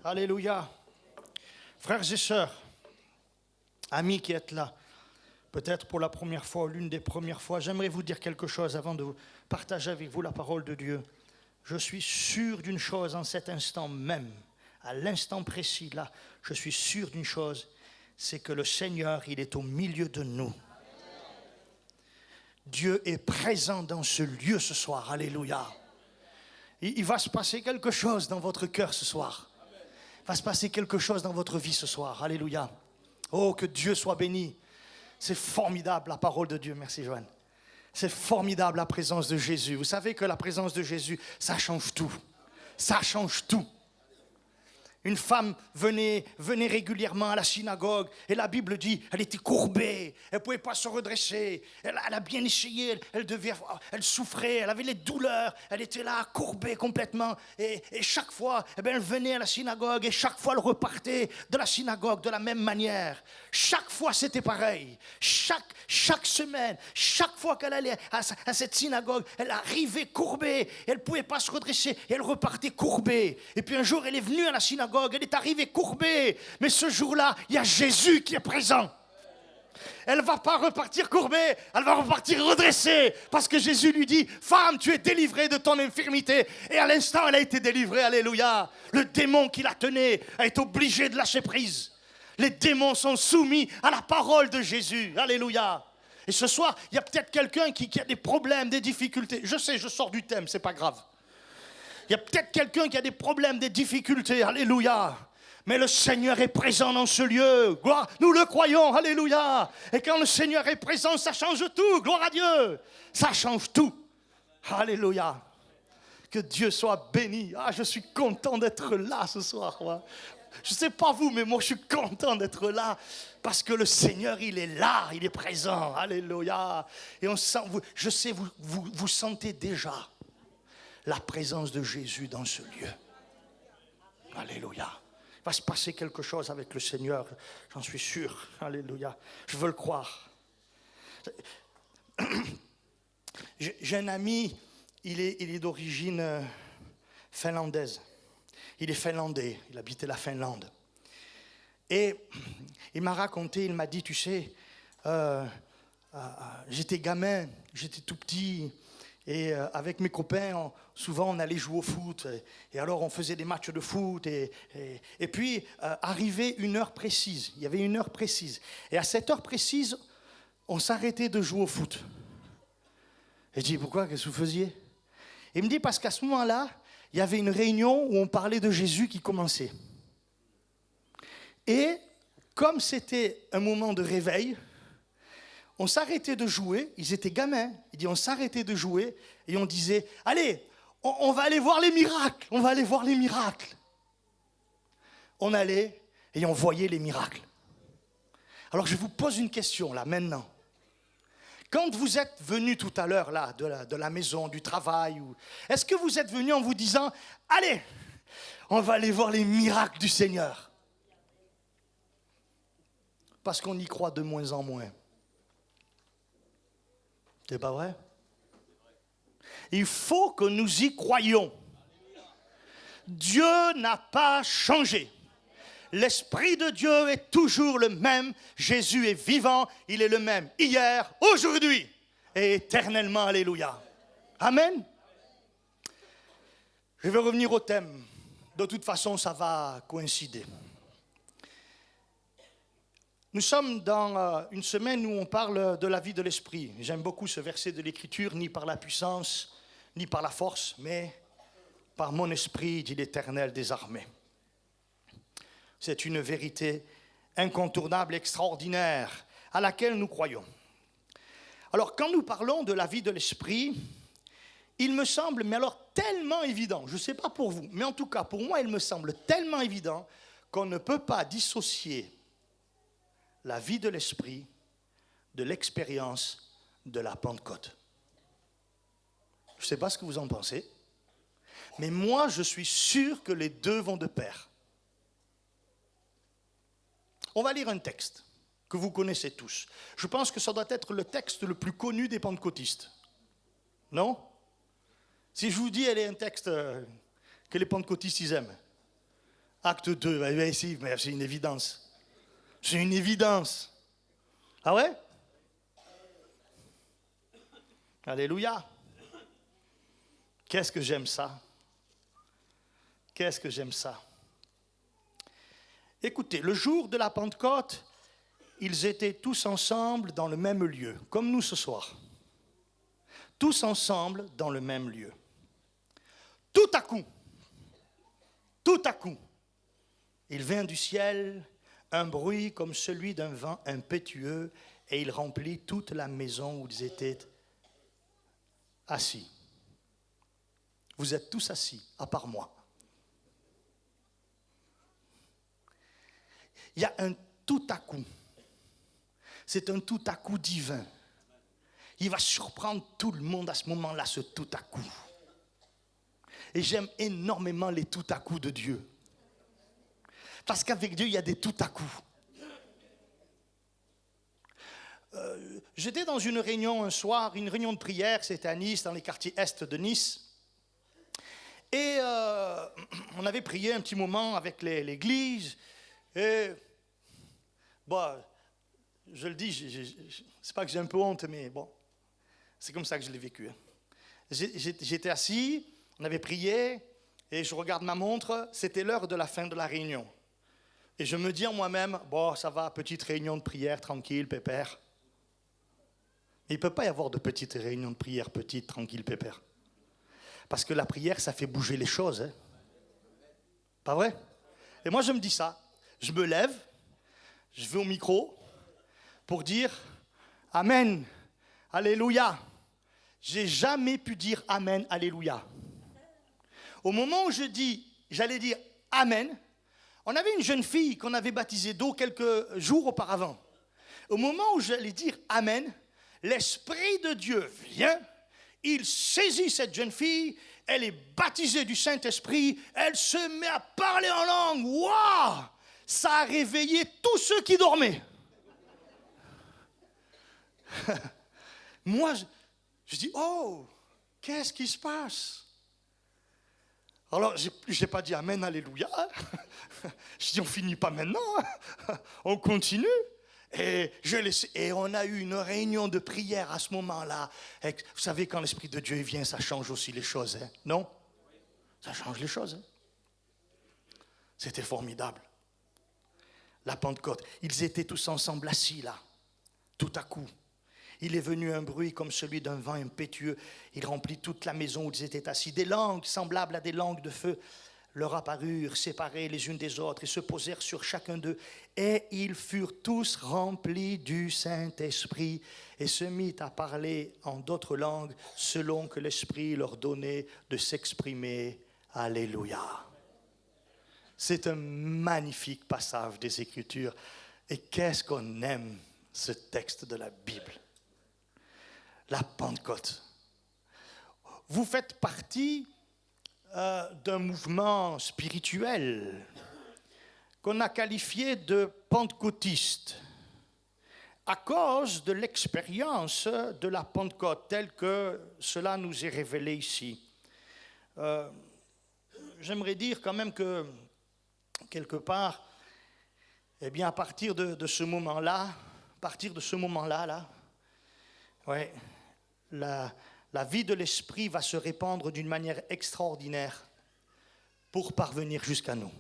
Alléluia. Frères et sœurs, amis qui êtes là, peut-être pour la première fois ou l'une des premières fois, j'aimerais vous dire quelque chose avant de partager avec vous la parole de Dieu. Je suis sûr d'une chose en cet instant même, à l'instant précis là, je suis sûr d'une chose, c'est que le Seigneur, il est au milieu de nous. Dieu est présent dans ce lieu ce soir, alléluia. Il va se passer quelque chose dans votre cœur ce soir. Il va se passer quelque chose dans votre vie ce soir, alléluia. Oh, que Dieu soit béni. C'est formidable la parole de Dieu, merci Joanne. C'est formidable la présence de Jésus. Vous savez que la présence de Jésus, ça change tout. Ça change tout. Une femme venait régulièrement à la synagogue et la Bible dit, elle était courbée, elle ne pouvait pas se redresser, elle a bien essayé, elle souffrait, elle avait les douleurs, elle était là courbée complètement et chaque fois, elle venait à la synagogue et chaque fois elle repartait de la synagogue de la même manière. Chaque fois c'était pareil, chaque semaine, chaque fois qu'elle allait à cette synagogue, elle arrivait courbée, elle ne pouvait pas se redresser et elle repartait courbée. Et puis un jour elle est venue à la synagogue, elle est arrivée courbée, mais ce jour-là, il y a Jésus qui est présent. Elle ne va pas repartir courbée, elle va repartir redressée, parce que Jésus lui dit, femme, tu es délivrée de ton infirmité. Et à l'instant, elle a été délivrée, alléluia. Le démon qui la tenait a été obligé de lâcher prise. Les démons sont soumis à la parole de Jésus, alléluia. Et ce soir, il y a peut-être quelqu'un qui a des problèmes, des difficultés. Je sais, je sors du thème, c'est pas grave. Il y a peut-être quelqu'un qui a des problèmes, des difficultés, alléluia. Mais le Seigneur est présent dans ce lieu, gloire, nous le croyons, alléluia. Et quand le Seigneur est présent, ça change tout, gloire à Dieu. Ça change tout, alléluia. Que Dieu soit béni. Ah, je suis content d'être là ce soir. Moi. Je ne sais pas vous, mais moi je suis content d'être là. Parce que le Seigneur, il est là, il est présent, alléluia. Et on sent, je sais, vous sentez déjà la présence de Jésus dans ce lieu. Alléluia. Il va se passer quelque chose avec le Seigneur, j'en suis sûr. Alléluia. Je veux le croire. J'ai un ami, il est d'origine finlandaise. Il est finlandais, il habitait la Finlande. Et il m'a raconté, il m'a dit, tu sais, j'étais gamin, j'étais tout petit. Et avec mes copains, souvent on allait jouer au foot. Et alors on faisait des matchs de foot. Et puis arrivait une heure précise. Il y avait une heure précise. Et à cette heure précise, on s'arrêtait de jouer au foot. Et je dis, pourquoi, qu'est-ce que vous faisiez? Il me dit, parce qu'à ce moment-là, il y avait une réunion où on parlait de Jésus qui commençait. Et comme c'était un moment de réveil, on s'arrêtait de jouer, ils étaient gamins, il dit on s'arrêtait de jouer et on disait, allez, on va aller voir les miracles, on va aller voir les miracles. On allait et on voyait les miracles. Alors je vous pose une question là, maintenant. Quand vous êtes venus tout à l'heure là, de la maison, du travail, est-ce que vous êtes venus en vous disant, allez, on va aller voir les miracles du Seigneur? Parce qu'on y croit de moins en moins. C'est pas vrai? Il faut que nous y croyions. Dieu n'a pas changé. L'Esprit de Dieu est toujours le même. Jésus est vivant. Il est le même hier, aujourd'hui et éternellement. Alléluia. Amen. Je vais revenir au thème. De toute façon, ça va coïncider. Nous sommes dans une semaine où on parle de la vie de l'esprit. J'aime beaucoup ce verset de l'Écriture, ni par la puissance, ni par la force, mais par mon esprit, dit l'Éternel des armées. C'est une vérité incontournable, extraordinaire, à laquelle nous croyons. Alors, quand nous parlons de la vie de l'esprit, il me semble, mais alors tellement évident, je ne sais pas pour vous, mais en tout cas pour moi, il me semble tellement évident qu'on ne peut pas dissocier la vie de l'esprit de l'expérience de la Pentecôte. Je ne sais pas ce que vous en pensez, mais moi, je suis sûr que les deux vont de pair. On va lire un texte que vous connaissez tous. Je pense que ça doit être le texte le plus connu des pentecôtistes. Non? Si je vous dis, elle est un texte que les pentecôtistes ils aiment. Acte 2, mais si, mais c'est une évidence. C'est une évidence. Ah ouais? Alléluia. Qu'est-ce que j'aime ça? Qu'est-ce que j'aime ça? Écoutez, le jour de la Pentecôte, ils étaient tous ensemble dans le même lieu, comme nous ce soir. Tous ensemble dans le même lieu. Tout à coup, il vint du ciel un bruit comme celui d'un vent impétueux et il remplit toute la maison où ils étaient assis. Vous êtes tous assis, à part moi. Il y a un tout à coup. C'est un tout à coup divin. Il va surprendre tout le monde à ce moment-là, ce tout à coup. Et j'aime énormément les tout à coup de Dieu. Parce qu'avec Dieu, il y a des tout à coup. J'étais dans une réunion un soir, une réunion de prière, c'était à Nice, dans les quartiers est de Nice. Et on avait prié un petit moment avec l'église. Et, bon, je le dis, c'est pas que j'ai un peu honte, mais bon, c'est comme ça que je l'ai vécu. J'étais assis, on avait prié, et je regarde ma montre, c'était l'heure de la fin de la réunion. Et je me dis en moi-même, bon, ça va, petite réunion de prière, tranquille, pépère. Mais il ne peut pas y avoir de petites réunions de prière, petites, tranquilles, pépère. Parce que la prière, ça fait bouger les choses. Hein. Pas vrai? Et moi, je me dis ça. Je me lève, je vais au micro pour dire Amen, Alléluia. J'ai jamais pu dire Amen, Alléluia. Au moment où j'allais dire Amen, on avait une jeune fille qu'on avait baptisée d'eau quelques jours auparavant. Au moment où j'allais dire Amen, l'Esprit de Dieu vient, il saisit cette jeune fille, elle est baptisée du Saint-Esprit, elle se met à parler en langue. Waouh! Ça a réveillé tous ceux qui dormaient. Moi, je dis, oh, qu'est-ce qui se passe? Alors, je n'ai pas dit Amen, Alléluia. Je dis, on finit pas maintenant. On continue. Et on a eu une réunion de prière à ce moment-là. Et vous savez, quand l'Esprit de Dieu vient, ça change aussi les choses. Hein? Non? Ça change les choses. Hein? C'était formidable. La Pentecôte. Ils étaient tous ensemble assis là. Tout à coup. Il est venu un bruit comme celui d'un vent impétueux. Il remplit toute la maison où ils étaient assis. Des langues semblables à des langues de feu leur apparurent, séparées les unes des autres, et se posèrent sur chacun d'eux. Et ils furent tous remplis du Saint-Esprit, et se mit à parler en d'autres langues, selon que l'Esprit leur donnait de s'exprimer. Alléluia. C'est un magnifique passage des Écritures. Et qu'est-ce qu'on aime ce texte de la Bible. La Pentecôte. Vous faites partie d'un mouvement spirituel qu'on a qualifié de pentecôtiste à cause de l'expérience de la Pentecôte telle que cela nous est révélé ici. J'aimerais dire quand même que quelque part, eh bien à partir de ce moment-là, ouais, la vie de l'Esprit va se répandre d'une manière extraordinaire pour parvenir jusqu'à nous.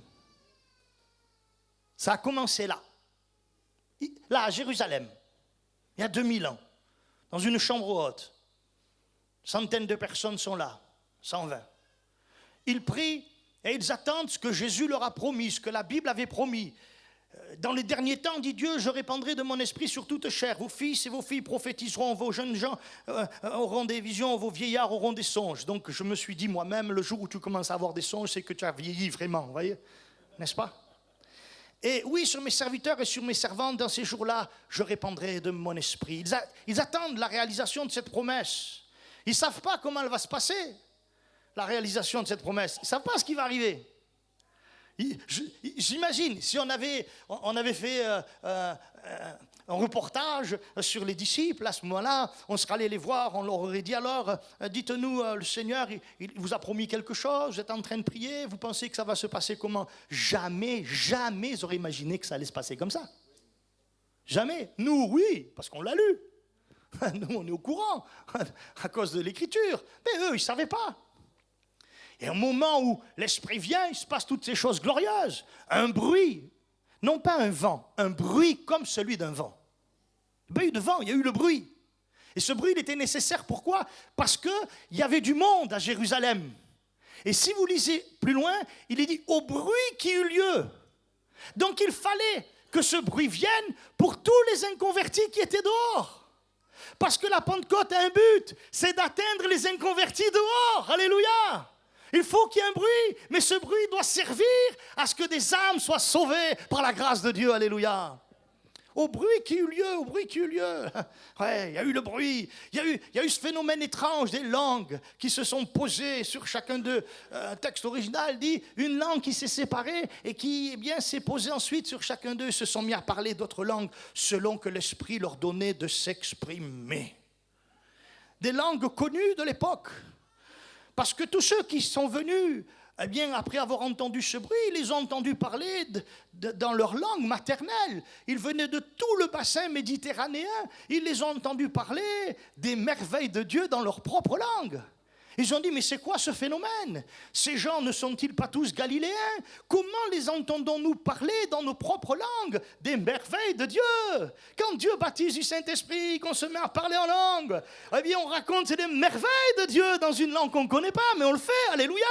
Ça a commencé là à Jérusalem, il y a 2000 ans, dans une chambre haute. Centaines de personnes sont là, 120. Ils prient et ils attendent ce que Jésus leur a promis, ce que la Bible avait promis. Dans les derniers temps, dit Dieu, je répandrai de mon esprit sur toute chair. Vos fils et vos filles prophétiseront, vos jeunes gens auront des visions, vos vieillards auront des songes. Donc je me suis dit moi-même, le jour où tu commences à avoir des songes, c'est que tu as vieilli vraiment, vous voyez, n'est-ce pas? Et oui, sur mes serviteurs et sur mes servantes, dans ces jours-là, je répandrai de mon esprit. Ils attendent la réalisation de cette promesse. Ils ne savent pas comment elle va se passer, la réalisation de cette promesse. Ils ne savent pas ce qui va arriver. J'imagine, si on avait fait un reportage sur les disciples, à ce moment-là, on serait allé les voir, on leur aurait dit alors, dites-nous, le Seigneur, il vous a promis quelque chose, vous êtes en train de prier, vous pensez que ça va se passer comment? Jamais ils auraient imaginé que ça allait se passer comme ça. Jamais. Nous, oui, parce qu'on l'a lu. Nous, on est au courant, à cause de l'Écriture. Mais eux, ils ne savaient pas. Et au moment où l'Esprit vient, il se passe toutes ces choses glorieuses. Un bruit, non pas un vent, un bruit comme celui d'un vent. Il n'y a pas eu de vent, il y a eu le bruit. Et ce bruit, il était nécessaire. Pourquoi? Parce qu'il y avait du monde à Jérusalem. Et si vous lisez plus loin, il est dit au bruit qui eut lieu. Donc il fallait que ce bruit vienne pour tous les inconvertis qui étaient dehors. Parce que la Pentecôte a un but, c'est d'atteindre les inconvertis dehors. Alléluia! Il faut qu'il y ait un bruit, mais ce bruit doit servir à ce que des âmes soient sauvées par la grâce de Dieu. Alléluia! Au bruit qui eut lieu, Ouais, il y a eu le bruit, il y a eu ce phénomène étrange des langues qui se sont posées sur chacun d'eux. Un texte original dit une langue qui s'est séparée et qui s'est posée ensuite sur chacun d'eux. Ils se sont mis à parler d'autres langues selon que l'Esprit leur donnait de s'exprimer. Des langues connues de l'époque. Parce que tous ceux qui sont venus, après avoir entendu ce bruit, ils les ont entendus parler dans leur langue maternelle. Ils venaient de tout le bassin méditerranéen. Ils les ont entendus parler des merveilles de Dieu dans leur propre langue. Ils ont dit, mais c'est quoi ce phénomène? Ces gens ne sont-ils pas tous galiléens? Comment les entendons-nous parler dans nos propres langues des merveilles de Dieu? Quand Dieu baptise du Saint-Esprit, qu'on se met à parler en langue, on raconte des merveilles de Dieu dans une langue qu'on ne connaît pas, mais on le fait, alléluia!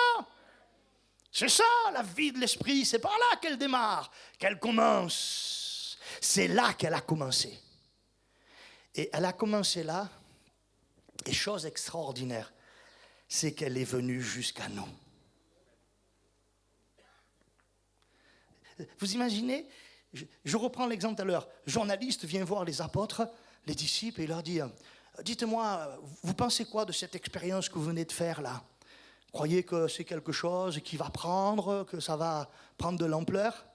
C'est ça, la vie de l'Esprit, c'est par là qu'elle démarre, qu'elle commence. C'est là qu'elle a commencé. Et elle a commencé là, et chose extraordinaire, c'est qu'elle est venue jusqu'à nous. Vous imaginez, je reprends l'exemple tout à l'heure, le journaliste vient voir les apôtres, les disciples, et il leur dit, dites-moi, vous pensez quoi de cette expérience que vous venez de faire là? Croyez que c'est quelque chose qui va prendre, que ça va prendre de l'ampleur?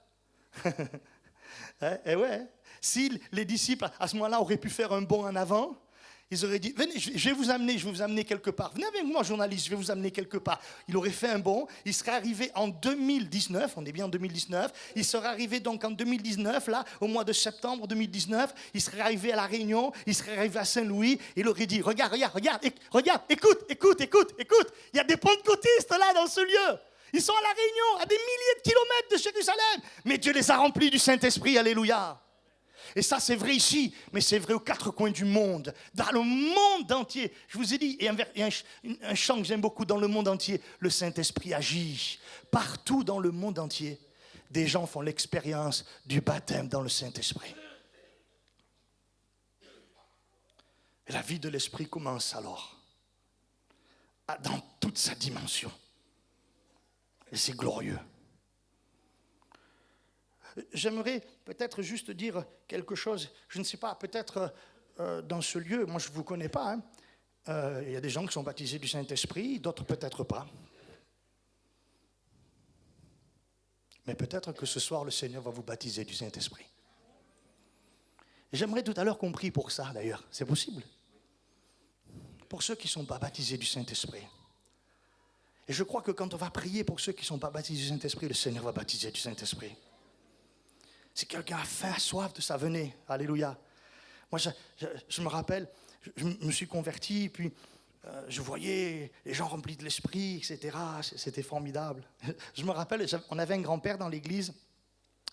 Et ouais, si les disciples, à ce moment-là, auraient pu faire un bond en avant, ils auraient dit, venez, je vais vous amener quelque part. Venez avec moi, journaliste, je vais vous amener quelque part. Il aurait fait un bond, il serait arrivé en 2019, on est bien en 2019, il serait arrivé donc en 2019, là, au mois de septembre 2019, il serait arrivé à La Réunion, il serait arrivé à Saint-Louis, il aurait dit, regarde, écoute, il y a des pentecôtistes là dans ce lieu. Ils sont à La Réunion, à des milliers de kilomètres de Jérusalem, mais Dieu les a remplis du Saint-Esprit, alléluia. Et ça, c'est vrai ici, mais c'est vrai aux quatre coins du monde, dans le monde entier. Je vous ai dit, et un chant que j'aime beaucoup, dans le monde entier, le Saint-Esprit agit. Partout dans le monde entier, des gens font l'expérience du baptême dans le Saint-Esprit. Et la vie de l'Esprit commence alors, dans toute sa dimension. Et c'est glorieux. J'aimerais peut-être juste dire quelque chose, je ne sais pas, peut-être dans ce lieu, moi je ne vous connais pas, il y a des gens qui sont baptisés du Saint-Esprit, d'autres peut-être pas. Mais peut-être que ce soir le Seigneur va vous baptiser du Saint-Esprit. Et j'aimerais tout à l'heure qu'on prie pour ça d'ailleurs, c'est possible. Pour ceux qui ne sont pas baptisés du Saint-Esprit. Et je crois que quand on va prier pour ceux qui ne sont pas baptisés du Saint-Esprit, le Seigneur va baptiser du Saint-Esprit. Si quelqu'un a faim, soif de ça, venez. Alléluia. Moi, je me rappelle, je me suis converti, puis je voyais les gens remplis de l'esprit, etc. C'était formidable. Je me rappelle, on avait un grand-père dans l'église,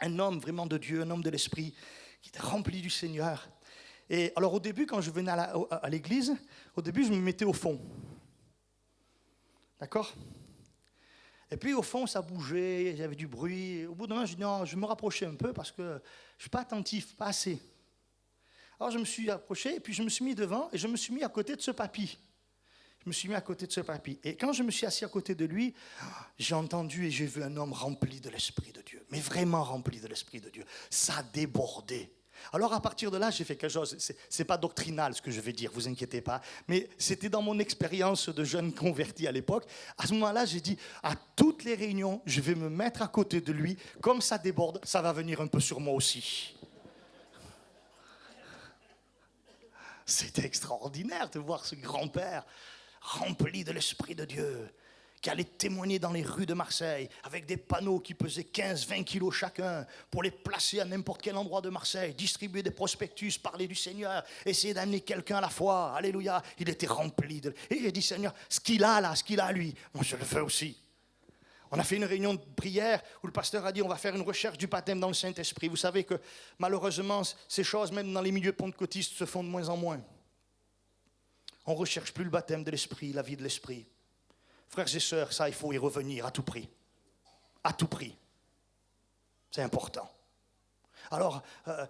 un homme vraiment de Dieu, un homme de l'esprit, qui était rempli du Seigneur. Et alors au début, quand je venais à l'église, au début, je me mettais au fond. D'accord ? Et puis au fond, ça bougeait, il y avait du bruit. Au bout d'un moment, je dis non, je vais me rapprocher un peu parce que je ne suis pas attentif, pas assez. Alors je me suis approché et puis je me suis mis devant et je me suis mis à côté de ce papy. Et quand je me suis assis à côté de lui, j'ai entendu et j'ai vu un homme rempli de l'Esprit de Dieu. Mais vraiment rempli de l'Esprit de Dieu. Ça débordait. Alors à partir de là, j'ai fait quelque chose. C'est pas doctrinal ce que je vais dire, vous inquiétez pas. Mais c'était dans mon expérience de jeune converti à l'époque. À ce moment-là, j'ai dit, à toutes les réunions, je vais me mettre à côté de lui. Comme ça déborde, ça va venir un peu sur moi aussi. C'était extraordinaire de voir ce grand-père rempli de l'Esprit de Dieu, qui allait témoigner dans les rues de Marseille avec des panneaux qui pesaient 15-20 kilos chacun pour les placer à n'importe quel endroit de Marseille, distribuer des prospectus, parler du Seigneur, essayer d'amener quelqu'un à la foi. Alléluia. Il était rempli de... Et il a dit, Seigneur, ce qu'il a là, ce qu'il a lui, moi je le veux aussi. On a fait une réunion de prière où le pasteur a dit, on va faire une recherche du baptême dans le Saint-Esprit. Vous savez que malheureusement, ces choses, même dans les milieux pentecôtistes, se font de moins en moins. On ne recherche plus le baptême de l'Esprit, la vie de l'Esprit. Frères et sœurs, ça, il faut y revenir à tout prix. À tout prix. C'est important. Alors,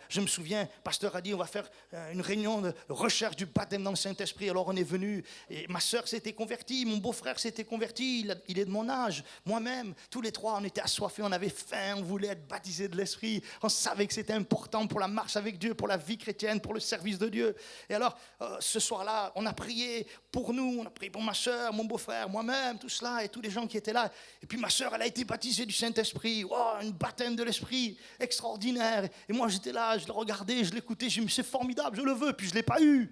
je me souviens, le pasteur a dit, on va faire une réunion de recherche du baptême dans le Saint-Esprit. Alors, on est venu, et ma sœur s'était convertie, mon beau-frère s'était converti, il est de mon âge, moi-même. Tous les trois, on était assoiffés, on avait faim, on voulait être baptisés de l'Esprit. On savait que c'était important pour la marche avec Dieu, pour la vie chrétienne, pour le service de Dieu. Et alors, ce soir-là, on a prié pour nous, on a prié pour ma sœur, mon beau-frère, moi-même, tout cela, et tous les gens qui étaient là. Et puis, ma sœur, elle a été baptisée du Saint-Esprit. Oh, un baptême de l'Esprit extraordinaire. Et moi, j'étais là, je le regardais, je l'écoutais, je me disais, c'est formidable, je le veux, puis je ne l'ai pas eu.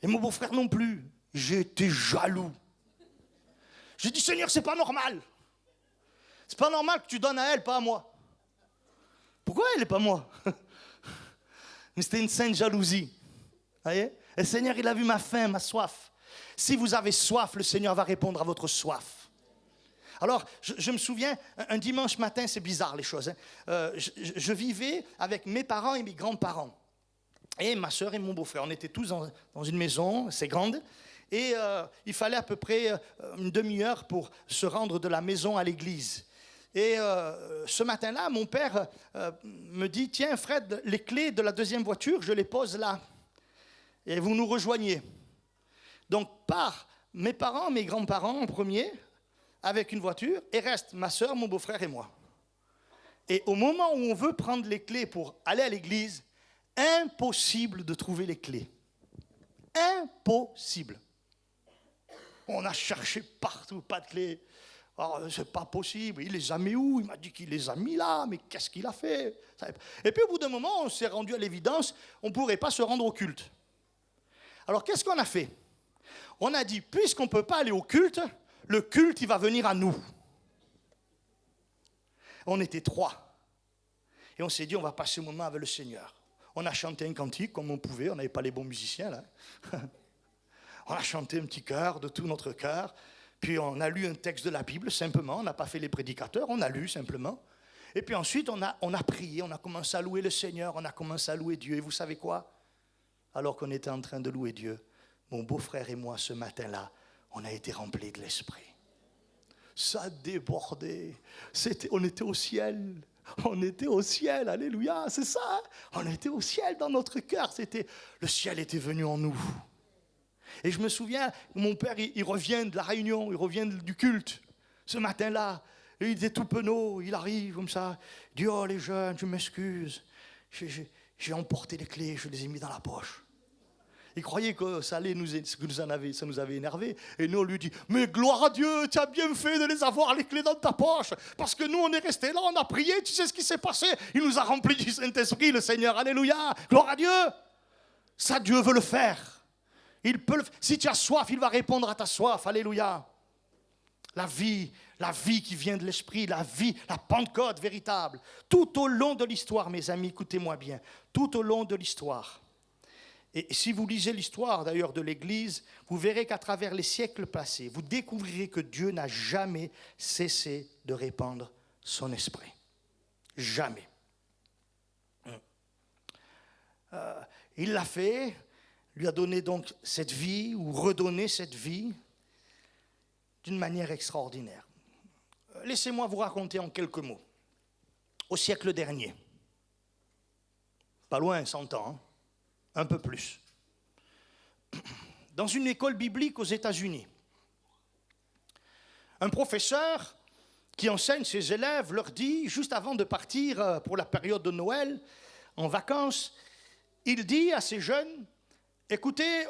Et mon beau-frère non plus. J'ai été jaloux. J'ai dit, Seigneur, c'est pas normal. C'est pas normal que tu donnes à elle, pas à moi. Pourquoi elle n'est pas moi? Mais c'était une sainte jalousie. Voyez? Et le Seigneur, il a vu ma faim, ma soif. Si vous avez soif, le Seigneur va répondre à votre soif. Alors, je me souviens, un dimanche matin, c'est bizarre les choses. Je vivais avec mes parents et mes grands-parents. Et ma soeur et mon beau-frère. On était tous dans une maison, c'est grande. Et il fallait à peu près une demi-heure pour se rendre de la maison à l'église. Et ce matin-là, mon père me dit, tiens Fred, les clés de la deuxième voiture, je les pose là. Et vous nous rejoignez. Donc, par mes parents, mes grands-parents en premier, avec une voiture, et reste ma soeur, mon beau-frère et moi. Et au moment où on veut prendre les clés pour aller à l'église, impossible de trouver les clés. Impossible. On a cherché partout, pas de clés. Oh, c'est pas possible, il les a mis où? Il m'a dit qu'il les a mis là, mais qu'est-ce qu'il a fait? Et puis au bout d'un moment, on s'est rendu à l'évidence, on ne pourrait pas se rendre au culte. Alors qu'est-ce qu'on a fait? On a dit, puisqu'on ne peut pas aller au culte, le culte, il va venir à nous. On était 3. Et on s'est dit, on va passer un moment avec le Seigneur. On a chanté un cantique comme on pouvait, on n'avait pas les bons musiciens là. On a chanté un petit chœur de tout notre cœur. Puis on a lu un texte de la Bible simplement, on n'a pas fait les prédicateurs, on a lu simplement. Et puis ensuite on a prié, on a commencé à louer le Seigneur, on a commencé à louer Dieu. Et vous savez quoi? Alors qu'on était en train de louer Dieu, mon beau-frère et moi ce matin-là, on a été remplis de l'Esprit. Ça débordait. On était au ciel. On était au ciel. Alléluia. C'est ça. Hein? On était au ciel dans notre cœur. Le ciel était venu en nous. Et je me souviens, mon père, il revient de la réunion, il revient du culte. Ce matin-là, il était tout penaud. Il arrive comme ça. Il dit, oh les jeunes, je m'excuse. J'ai emporté les clés, je les ai mis dans la poche. Il croyait que ça allait ça nous avait énervé. Et nous, on lui dit, mais gloire à Dieu, tu as bien fait de les avoir, les clés dans ta poche. Parce que nous, on est restés là, on a prié, tu sais ce qui s'est passé? Il nous a remplis du Saint-Esprit, le Seigneur. Alléluia, gloire à Dieu. Ça, Dieu veut le faire. Il peut si tu as soif, il va répondre à ta soif. Alléluia. La vie qui vient de l'Esprit, la vie, la Pentecôte véritable. Tout au long de l'histoire, mes amis, écoutez-moi bien, tout au long de l'histoire. Et si vous lisez l'histoire d'ailleurs de l'Église, vous verrez qu'à travers les siècles passés, vous découvrirez que Dieu n'a jamais cessé de répandre son esprit. Jamais. Il l'a fait, lui a donné donc cette vie, ou redonné cette vie, d'une manière extraordinaire. Laissez-moi vous raconter en quelques mots. Au siècle dernier, pas loin, 100 ans, hein, un peu plus, dans une école biblique aux États-Unis, un professeur qui enseigne ses élèves leur dit, juste avant de partir pour la période de Noël, en vacances, il dit à ces jeunes, écoutez,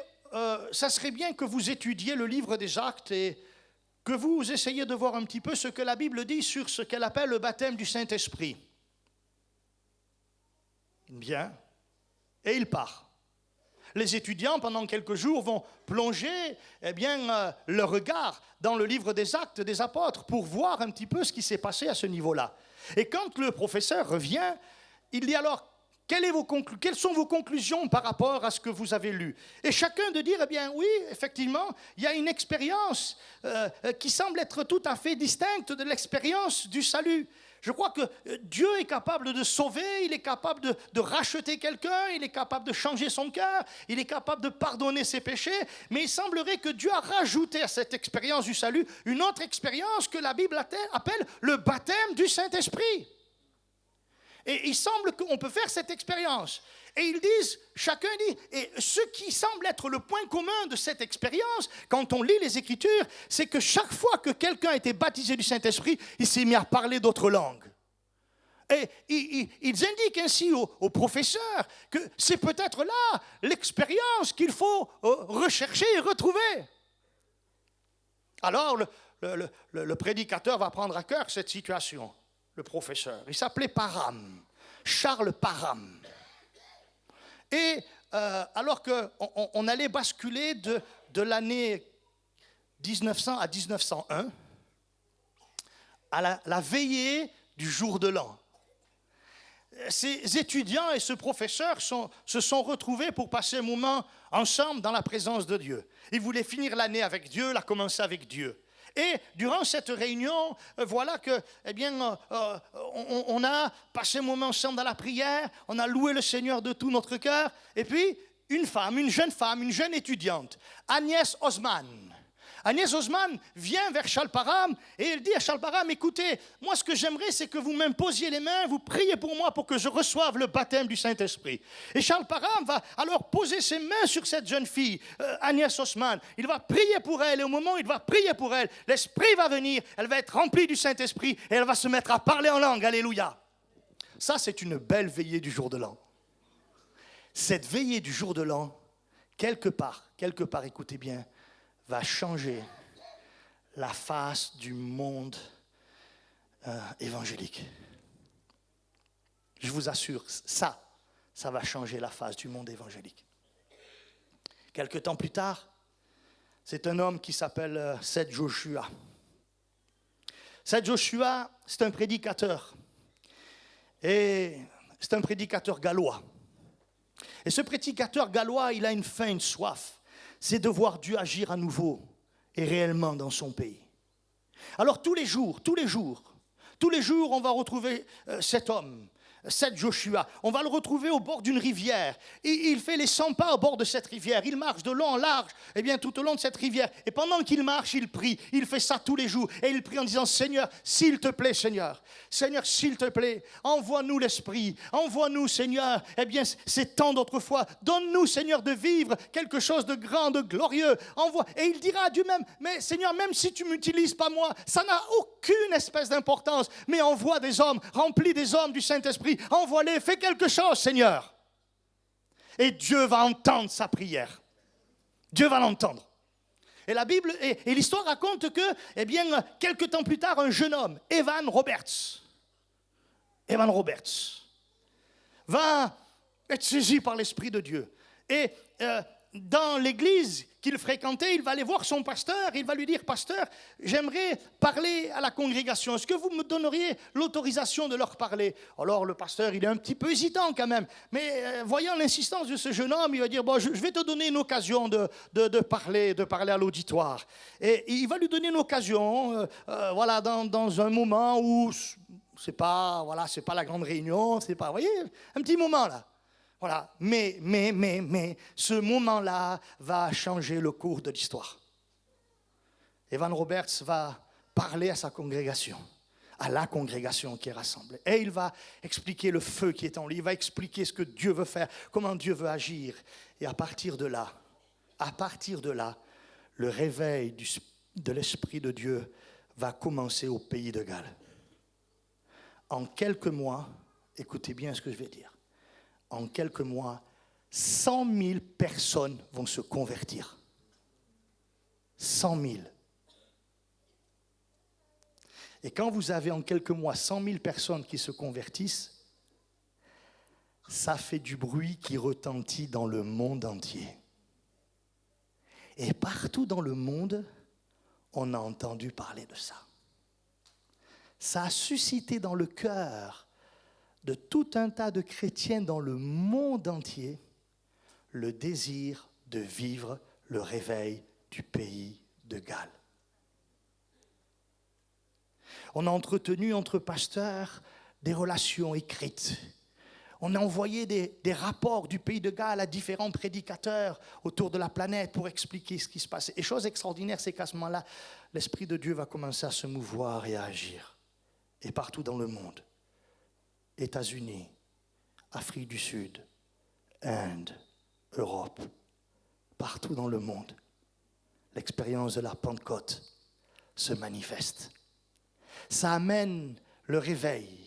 ça serait bien que vous étudiez le livre des Actes et que vous essayiez de voir un petit peu ce que la Bible dit sur ce qu'elle appelle le baptême du Saint-Esprit. Bien. Et il part. Les étudiants, pendant quelques jours, vont plonger leur regard dans le livre des Actes des Apôtres pour voir un petit peu ce qui s'est passé à ce niveau-là. Et quand le professeur revient, il dit alors, quelles sont vos conclusions par rapport à ce que vous avez lu? Et chacun de dire, oui, effectivement, il y a une expérience qui semble être tout à fait distincte de l'expérience du salut. Je crois que Dieu est capable de sauver, il est capable de racheter quelqu'un, il est capable de changer son cœur, il est capable de pardonner ses péchés, mais il semblerait que Dieu a rajouté à cette expérience du salut une autre expérience que la Bible appelle le baptême du Saint-Esprit. Et il semble qu'on peut faire cette expérience. Et ils disent, chacun dit, et ce qui semble être le point commun de cette expérience, quand on lit les Écritures, c'est que chaque fois que quelqu'un a été baptisé du Saint-Esprit, il s'est mis à parler d'autres langues. Et ils indiquent ainsi aux professeurs que c'est peut-être là l'expérience qu'il faut rechercher et retrouver. Alors, le prédicateur va prendre à cœur cette situation. Le professeur, il s'appelait Parham, Charles Parham. Et alors qu'on allait basculer de l'année 1900 à 1901, à la veillée du jour de l'an, ces étudiants et ce professeur se sont retrouvés pour passer un moment ensemble dans la présence de Dieu. Ils voulaient finir l'année avec Dieu, la commencer avec Dieu. Et durant cette réunion, voilà que, on a passé un moment ensemble dans la prière, on a loué le Seigneur de tout notre cœur. Et puis, une jeune étudiante, Agnès Osman. Agnès Osman vient vers Charles Parham et elle dit à Charles Parham, écoutez, moi ce que j'aimerais c'est que vous m'imposiez les mains, vous priez pour moi pour que je reçoive le baptême du Saint-Esprit. Et Charles Parham va alors poser ses mains sur cette jeune fille, Agnès Osman. Il va prier pour elle et au moment où il va prier pour elle, l'Esprit va venir, elle va être remplie du Saint-Esprit et elle va se mettre à parler en langue. Alléluia. Ça c'est une belle veillée du jour de l'an. Cette veillée du jour de l'an, quelque part, écoutez bien, va changer la face du monde évangélique. Je vous assure, ça va changer la face du monde évangélique. Quelque temps plus tard, c'est un homme qui s'appelle Seth Joshua. Seth Joshua, c'est un prédicateur. Et c'est un prédicateur gallois. Et ce prédicateur gallois, il a une faim, une soif. C'est de voir Dieu agir à nouveau et réellement dans son pays. Alors tous les jours, on va retrouver cet homme, Seth Joshua. On va le retrouver au bord d'une rivière. Et il fait les 100 pas au bord de cette rivière. Il marche de long en large, tout au long de cette rivière. Et pendant qu'il marche, il prie. Il fait ça tous les jours. Et il prie en disant, Seigneur, s'il te plaît, Seigneur, s'il te plaît, envoie-nous l'Esprit. Envoie-nous, Seigneur, ces temps d'autrefois. Donne-nous, Seigneur, de vivre quelque chose de grand, de glorieux. Et il dira à Dieu même, mais Seigneur, même si tu ne m'utilises pas moi, ça n'a aucune espèce d'importance. Mais envoie des hommes, remplis des hommes du Saint-Esprit. Envoie-les, fais quelque chose, Seigneur. Et Dieu va entendre sa prière. Dieu va l'entendre. Et la Bible, et l'histoire raconte que, quelque temps plus tard, un jeune homme, Evan Roberts, va être saisi par l'Esprit de Dieu. Et dans l'église qu'il fréquentait, il va aller voir son pasteur, il va lui dire, pasteur, j'aimerais parler à la congrégation, est-ce que vous me donneriez l'autorisation de leur parler? Alors le pasteur, il est un petit peu hésitant quand même, mais voyant l'insistance de ce jeune homme, il va dire, bon, je vais te donner une occasion de parler à l'auditoire. Et il va lui donner une occasion, dans un moment où c'est pas la grande réunion, c'est pas, vous voyez, un petit moment là. Voilà, mais, ce moment-là va changer le cours de l'histoire. Evan Roberts va parler à sa congrégation, à la congrégation qui est rassemblée. Et il va expliquer le feu qui est en lui, il va expliquer ce que Dieu veut faire, comment Dieu veut agir. Et à partir de là, le réveil de l'Esprit de Dieu va commencer au pays de Galles. En quelques mois, écoutez bien ce que je vais dire, en quelques mois, 100 000 personnes vont se convertir. 100 000. Et quand vous avez en quelques mois 100 000 personnes qui se convertissent, ça fait du bruit qui retentit dans le monde entier. Et partout dans le monde, on a entendu parler de ça. Ça a suscité dans le cœur de tout un tas de chrétiens dans le monde entier le désir de vivre le réveil du pays de Galles. On a entretenu entre pasteurs des relations écrites. On a envoyé des rapports du pays de Galles à différents prédicateurs autour de la planète pour expliquer ce qui se passait. Et chose extraordinaire, c'est qu'à ce moment-là, l'Esprit de Dieu va commencer à se mouvoir et à agir. Et partout dans le monde, États-Unis, Afrique du Sud, Inde, Europe, partout dans le monde, l'expérience de la Pentecôte se manifeste. Ça amène le réveil,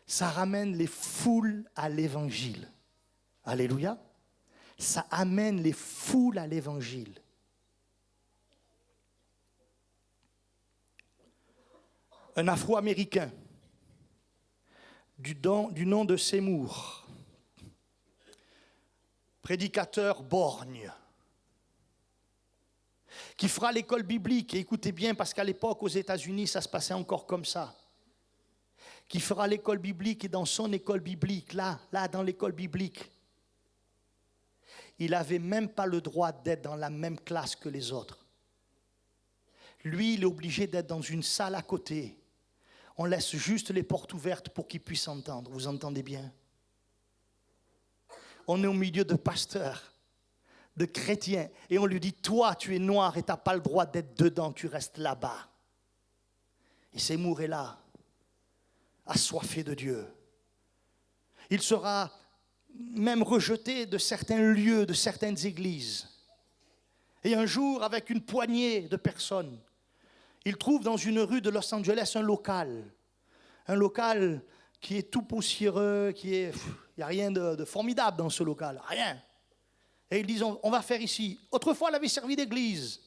ça ramène les foules à l'évangile. Alléluia. Ça amène les foules à l'évangile. Un Afro-Américain du nom de Seymour, prédicateur borgne, qui fera l'école biblique, et écoutez bien parce qu'à l'époque aux États-Unis ça se passait encore comme ça, qui fera l'école biblique, et dans son école biblique, là dans l'école biblique, il n'avait même pas le droit d'être dans la même classe que les autres. Lui, il est obligé d'être dans une salle à côté. On laisse juste les portes ouvertes pour qu'il puisse entendre. Vous entendez bien? On est au milieu de pasteurs, de chrétiens, et on lui dit, toi, tu es noir et tu n'as pas le droit d'être dedans, tu restes là-bas. Et Seymour est là, assoiffé de Dieu. Il sera même rejeté de certains lieux, de certaines églises. Et un jour, avec une poignée de personnes, il trouve dans une rue de Los Angeles un local qui est tout poussiéreux, il n'y a rien de formidable dans ce local, rien. Et ils disent, on va faire ici. Autrefois, il avait servi d'église.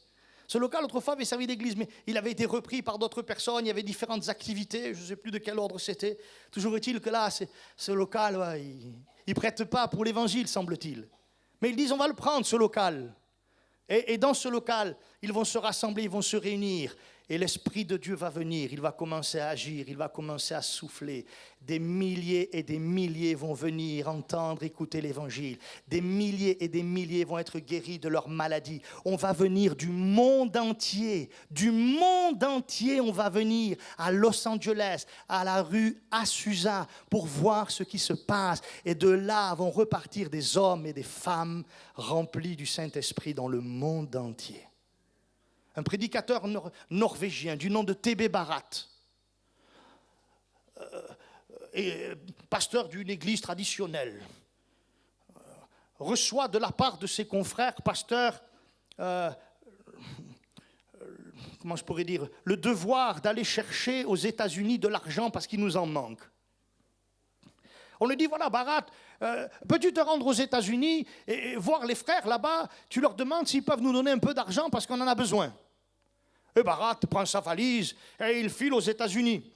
Ce local, autrefois, avait servi d'église, mais il avait été repris par d'autres personnes, il y avait différentes activités, je ne sais plus de quel ordre c'était. Toujours est-il que là, ce local, ouais, il ne prête pas pour l'évangile, semble-t-il. Mais ils disent, on va le prendre, ce local. Et dans ce local, ils vont se rassembler, ils vont se réunir. Et l'Esprit de Dieu va venir, il va commencer à agir, il va commencer à souffler. Des milliers et des milliers vont venir entendre, écouter l'Évangile. Des milliers et des milliers vont être guéris de leur maladie. On va venir du monde entier on va venir à Los Angeles, à la rue Azusa, pour voir ce qui se passe. Et de là vont repartir des hommes et des femmes remplis du Saint-Esprit dans le monde entier. Un prédicateur norvégien du nom de T.B. Barrett, et pasteur d'une église traditionnelle, reçoit de la part de ses confrères pasteurs, comment je pourrais dire, le devoir d'aller chercher aux États-Unis de l'argent parce qu'il nous en manque. On lui dit, voilà, Barrett, peux-tu te rendre aux États-Unis et voir les frères là-bas, tu leur demandes s'ils peuvent nous donner un peu d'argent parce qu'on en a besoin. Et Barrett prend sa valise et il file aux États-Unis.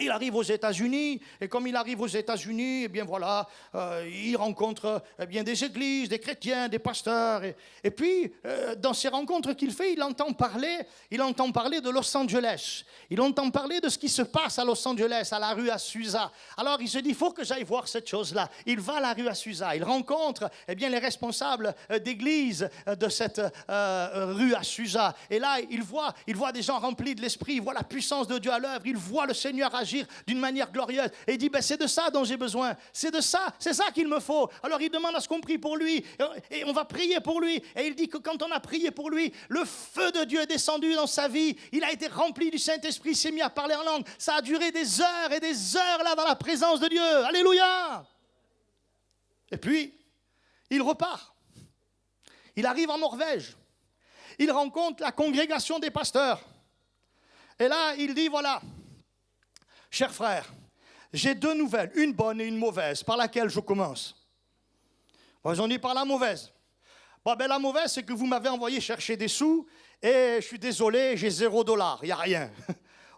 Il arrive aux États-Unis, et comme il arrive aux États-Unis, eh bien voilà, il rencontre bien des églises, des chrétiens, des pasteurs. Et puis, dans ces rencontres qu'il fait, il entend parler de Los Angeles. Il entend parler de ce qui se passe à Los Angeles, à la rue Azusa. Alors, il se dit, il faut que j'aille voir cette chose-là. Il va à la rue Azusa. Il rencontre eh bien, les responsables d'église de cette rue Azusa. Et là, il voit des gens remplis de l'Esprit. Il voit la puissance de Dieu à l'œuvre. Il voit le Seigneur agir d'une manière glorieuse. Et il dit, c'est de ça dont j'ai besoin. C'est ça qu'il me faut. Alors il demande à ce qu'on prie pour lui. Et on va prier pour lui. Et il dit que quand on a prié pour lui, le feu de Dieu est descendu dans sa vie. Il a été rempli du Saint-Esprit, il s'est mis à parler en langue. Ça a duré des heures et des heures là dans la présence de Dieu. Alléluia! Et puis, il repart. Il arrive en Norvège. Il rencontre la congrégation des pasteurs. Et là, il dit, voilà, chers frères, j'ai deux nouvelles, une bonne et une mauvaise, par laquelle je commence. Ils ont dit par la mauvaise. Bon, ben, la mauvaise, c'est que vous m'avez envoyé chercher des sous et je suis désolé, j'ai $0. Il n'y a rien.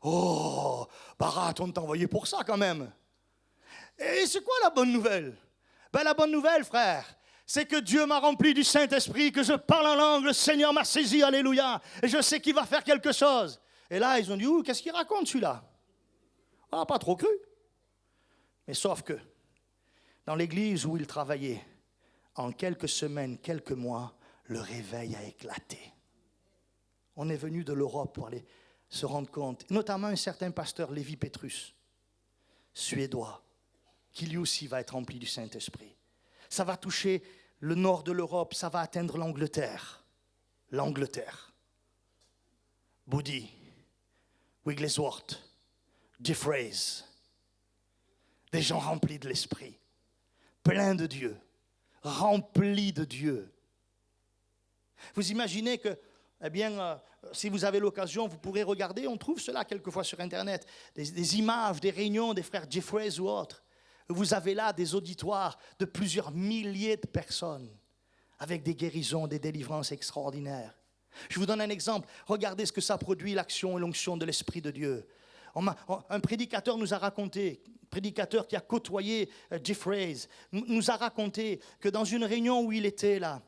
Oh, Barat, on t'a envoyé pour ça quand même. Et c'est quoi la bonne nouvelle? Ben, la bonne nouvelle, frère, c'est que Dieu m'a rempli du Saint-Esprit, que je parle en langue, le Seigneur m'a saisi, alléluia, et je sais qu'il va faire quelque chose. Et là, ils ont dit, ouh, qu'est-ce qu'il raconte celui-là? On n'a pas trop cru. Mais sauf que, dans l'église où il travaillait, en quelques semaines, quelques mois, le réveil a éclaté. On est venu de l'Europe pour aller se rendre compte, notamment un certain pasteur Lévi Petrus, suédois, qui lui aussi va être rempli du Saint-Esprit. Ça va toucher le nord de l'Europe, ça va atteindre l'Angleterre. L'Angleterre. Boody, Wigglesworth, Jeffreys, des gens remplis de l'Esprit, pleins de Dieu, remplis de Dieu. Vous imaginez que, eh bien, si vous avez l'occasion, vous pourrez regarder, on trouve cela quelquefois sur Internet, des images, des réunions des frères Jeffreys ou autres. Vous avez là des auditoires de plusieurs milliers de personnes avec des guérisons, des délivrances extraordinaires. Je vous donne un exemple. Regardez ce que ça produit, l'action et l'onction de l'Esprit de Dieu. Un prédicateur nous a raconté, prédicateur qui a côtoyé Jeffreys, nous a raconté que dans une réunion où il était là,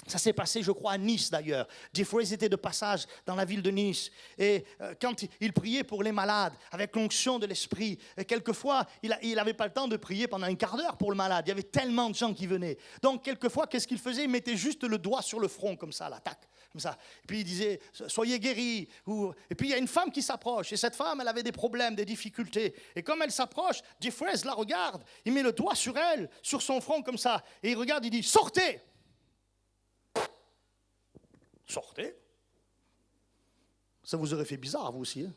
ça s'est passé, je crois, à Nice d'ailleurs. Jeffreys était de passage dans la ville de Nice. Et quand il priait pour les malades, avec l'onction de l'Esprit, quelquefois, il n'avait pas le temps de prier pendant un quart d'heure pour le malade. Il y avait tellement de gens qui venaient. Donc, quelquefois, qu'est-ce qu'il faisait? Il mettait juste le doigt sur le front, comme ça, l'attaque. Comme ça. Et puis, il disait, soyez guéris. Et puis, il y a une femme qui s'approche. Et cette femme, elle avait des problèmes, des difficultés. Et comme elle s'approche, Jeffreys la regarde. Il met le doigt sur elle, sur son front, comme ça. Et il regarde, il dit, sortez! Sortez. Ça vous aurait fait bizarre, vous aussi. Hein?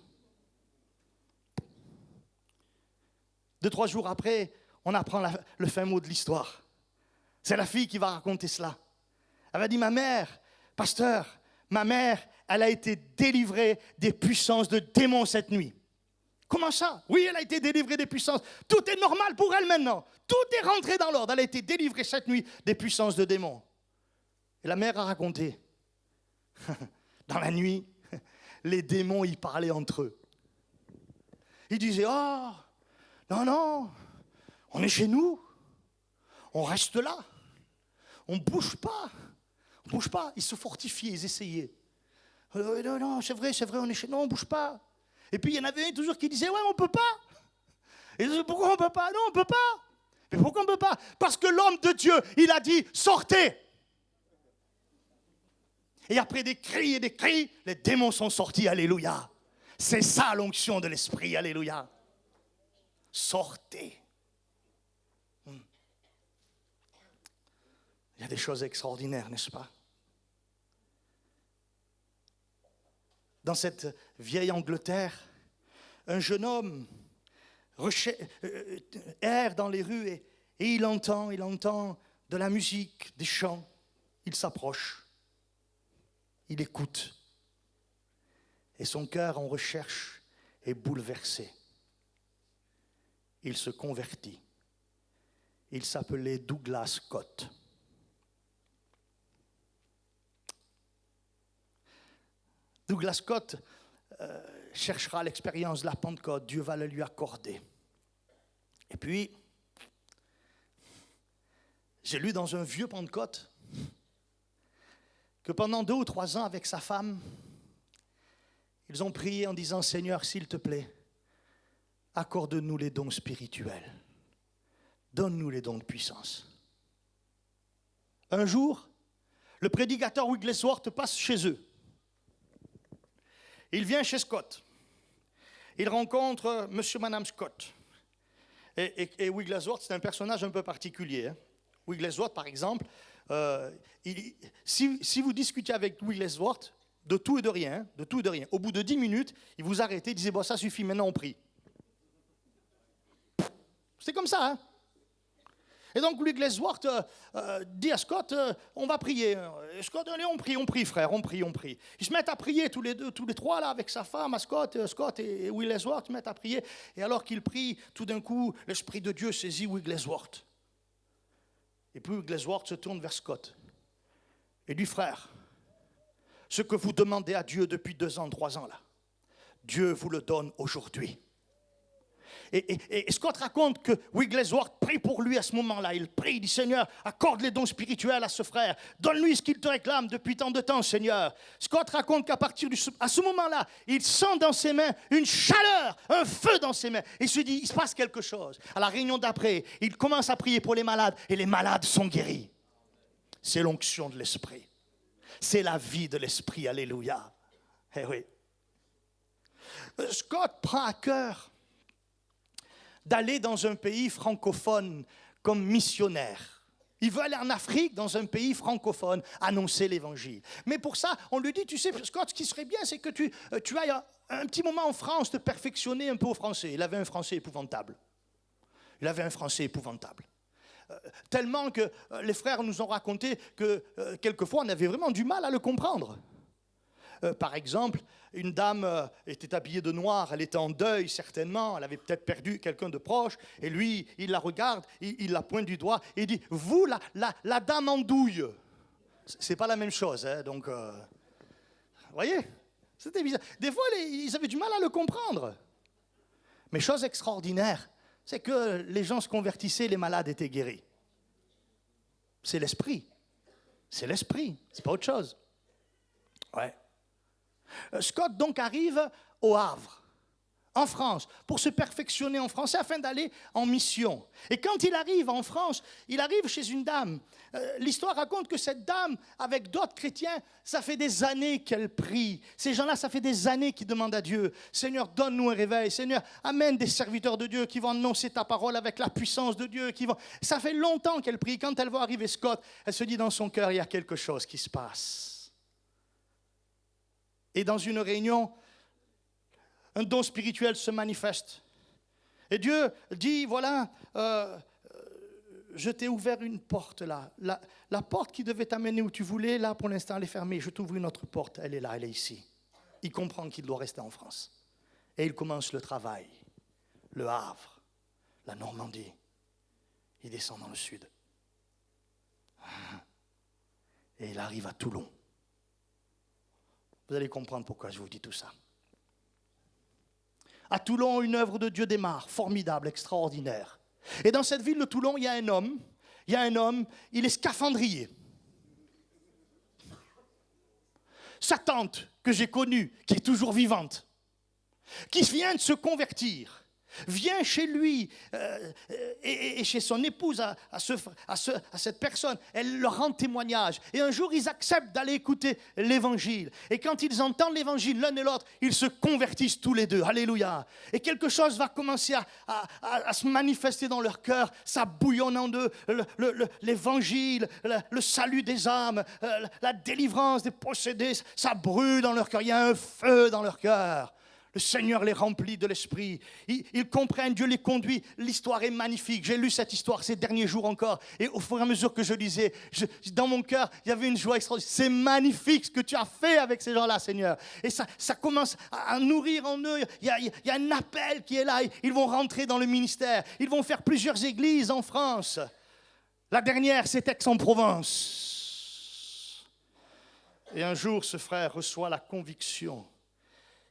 2-3 jours après, on apprend le fin mot de l'histoire. C'est la fille qui va raconter cela. Elle va dire, ma mère, pasteur, ma mère, elle a été délivrée des puissances de démons cette nuit. Comment ça? Oui, elle a été délivrée des puissances. Tout est normal pour elle maintenant. Tout est rentré dans l'ordre. Elle a été délivrée cette nuit des puissances de démons. Et la mère a raconté. Dans la nuit, les démons y parlaient entre eux. Ils disaient, oh, non, on est chez nous, on reste là, on ne bouge pas. Ils se fortifiaient, ils essayaient. Non, c'est vrai, on est chez nous, on ne bouge pas. Et puis il y en avait un toujours qui disait, ouais, on ne peut pas. Et ils disaient, pourquoi on ne peut pas? Non, on ne peut pas. Mais pourquoi on ne peut pas? Parce que l'homme de Dieu, il a dit, sortez. Et après des cris, les démons sont sortis, alléluia. C'est ça l'onction de l'Esprit, alléluia. Sortez. Il y a des choses extraordinaires, n'est-ce pas? Dans cette vieille Angleterre, un jeune homme erre dans les rues et il entend de la musique, des chants. Il s'approche. Il écoute. Et son cœur en recherche est bouleversé. Il se convertit. Il s'appelait Douglas Scott. Douglas Scott cherchera l'expérience de la Pentecôte. Dieu va le lui accorder. Et puis, j'ai lu dans un vieux Pentecôte que pendant 2 ou 3 ans, avec sa femme, ils ont prié en disant, Seigneur, s'il te plaît, accorde-nous les dons spirituels. Donne-nous les dons de puissance. Un jour, le prédicateur Wigglesworth passe chez eux. Il vient chez Scott. Il rencontre monsieur et madame Scott. Et Wigglesworth, c'est un personnage un peu particulier. Hein. Wigglesworth, par exemple, si vous discutez avec Wigglesworth, de tout et de rien, au bout de 10 minutes, il vous arrête et disait, bon, ça suffit, maintenant on prie. C'est comme ça, hein. Et donc Wigglesworth dit à Scott, on va prier. Et Scott, allez, on prie, frère, on prie. Ils se mettent à prier tous les trois, là, avec sa femme, à Scott et Wigglesworth se mettent à prier. Et alors qu'ils prient, tout d'un coup, l'Esprit de Dieu saisit Wigglesworth. Et puis Wigglesworth se tourne vers Scott et dit, frère, ce que vous demandez à Dieu depuis 2 ans, 3 ans là, Dieu vous le donne aujourd'hui. Et Scott raconte que Wigglesworth prie pour lui à ce moment-là. Il prie, il dit, Seigneur, accorde les dons spirituels à ce frère. Donne-lui ce qu'il te réclame depuis tant de temps, Seigneur. Scott raconte qu'à partir à ce moment-là, il sent dans ses mains une chaleur, un feu dans ses mains. Il se dit, il se passe quelque chose. À la réunion d'après, il commence à prier pour les malades et les malades sont guéris. C'est l'onction de l'esprit. C'est la vie de l'esprit, alléluia. Eh oui. Scott prend à cœur d'aller dans un pays francophone comme missionnaire. Il veut aller en Afrique, dans un pays francophone, annoncer l'évangile. Mais pour ça, on lui dit, tu sais, Scott, ce qui serait bien, c'est que tu ailles un petit moment en France te perfectionner un peu au français. Il avait un français épouvantable. Tellement que les frères nous ont raconté que quelquefois, on avait vraiment du mal à le comprendre. Par exemple, une dame était habillée de noir, elle était en deuil certainement, elle avait peut-être perdu quelqu'un de proche, et lui, il la regarde, il la pointe du doigt, et il dit, vous, la dame en douille. C'est pas la même chose, hein, donc, vous voyez, c'était bizarre. Des fois, ils avaient du mal à le comprendre. Mais chose extraordinaire, c'est que les gens se convertissaient, les malades étaient guéris. C'est l'esprit, c'est pas autre chose. Ouais. Scott donc arrive au Havre, en France, pour se perfectionner en français afin d'aller en mission. Et quand il arrive en France, il arrive chez une dame. L'histoire raconte que cette dame, avec d'autres chrétiens, ça fait des années qu'elle prie. Ces gens-là, ça fait des années qu'ils demandent à Dieu, Seigneur, donne-nous un réveil. Seigneur, amène des serviteurs de Dieu qui vont annoncer ta parole avec la puissance de Dieu. Ça fait longtemps qu'elle prie. Quand elle voit arriver Scott, elle se dit dans son cœur, il y a quelque chose qui se passe. Et dans une réunion, un don spirituel se manifeste. Et Dieu dit, voilà, je t'ai ouvert une porte là. La porte qui devait t'amener où tu voulais, là, pour l'instant, elle est fermée. Je t'ouvre une autre porte, elle est là, elle est ici. Il comprend qu'il doit rester en France. Et il commence le travail. Le Havre, la Normandie. Il descend dans le sud. Et il arrive à Toulon. Vous allez comprendre pourquoi je vous dis tout ça. À Toulon, une œuvre de Dieu démarre, formidable, extraordinaire. Et dans cette ville de Toulon, il y a un homme, il est scaphandrier. Sa tante, que j'ai connue, qui est toujours vivante, qui vient de se convertir, vient chez lui et chez son épouse, à cette personne. Elle leur rend témoignage. Et un jour, ils acceptent d'aller écouter l'évangile. Et quand ils entendent l'évangile, l'un et l'autre, ils se convertissent tous les deux. Alléluia. Et quelque chose va commencer à se manifester dans leur cœur. Ça bouillonne en eux. L'évangile, le salut des âmes, la délivrance des possédés, ça brûle dans leur cœur. Il y a un feu dans leur cœur. Le Seigneur les remplit de l'esprit. Ils comprennent, Dieu les conduit. L'histoire est magnifique. J'ai lu cette histoire ces derniers jours encore. Et au fur et à mesure que je lisais, dans mon cœur, il y avait une joie extraordinaire. C'est magnifique ce que tu as fait avec ces gens-là, Seigneur. Et ça commence à nourrir en eux. Il y a un appel qui est là. Ils vont rentrer dans le ministère. Ils vont faire plusieurs églises en France. La dernière, c'est Aix-en-Provence. Et un jour, ce frère reçoit la conviction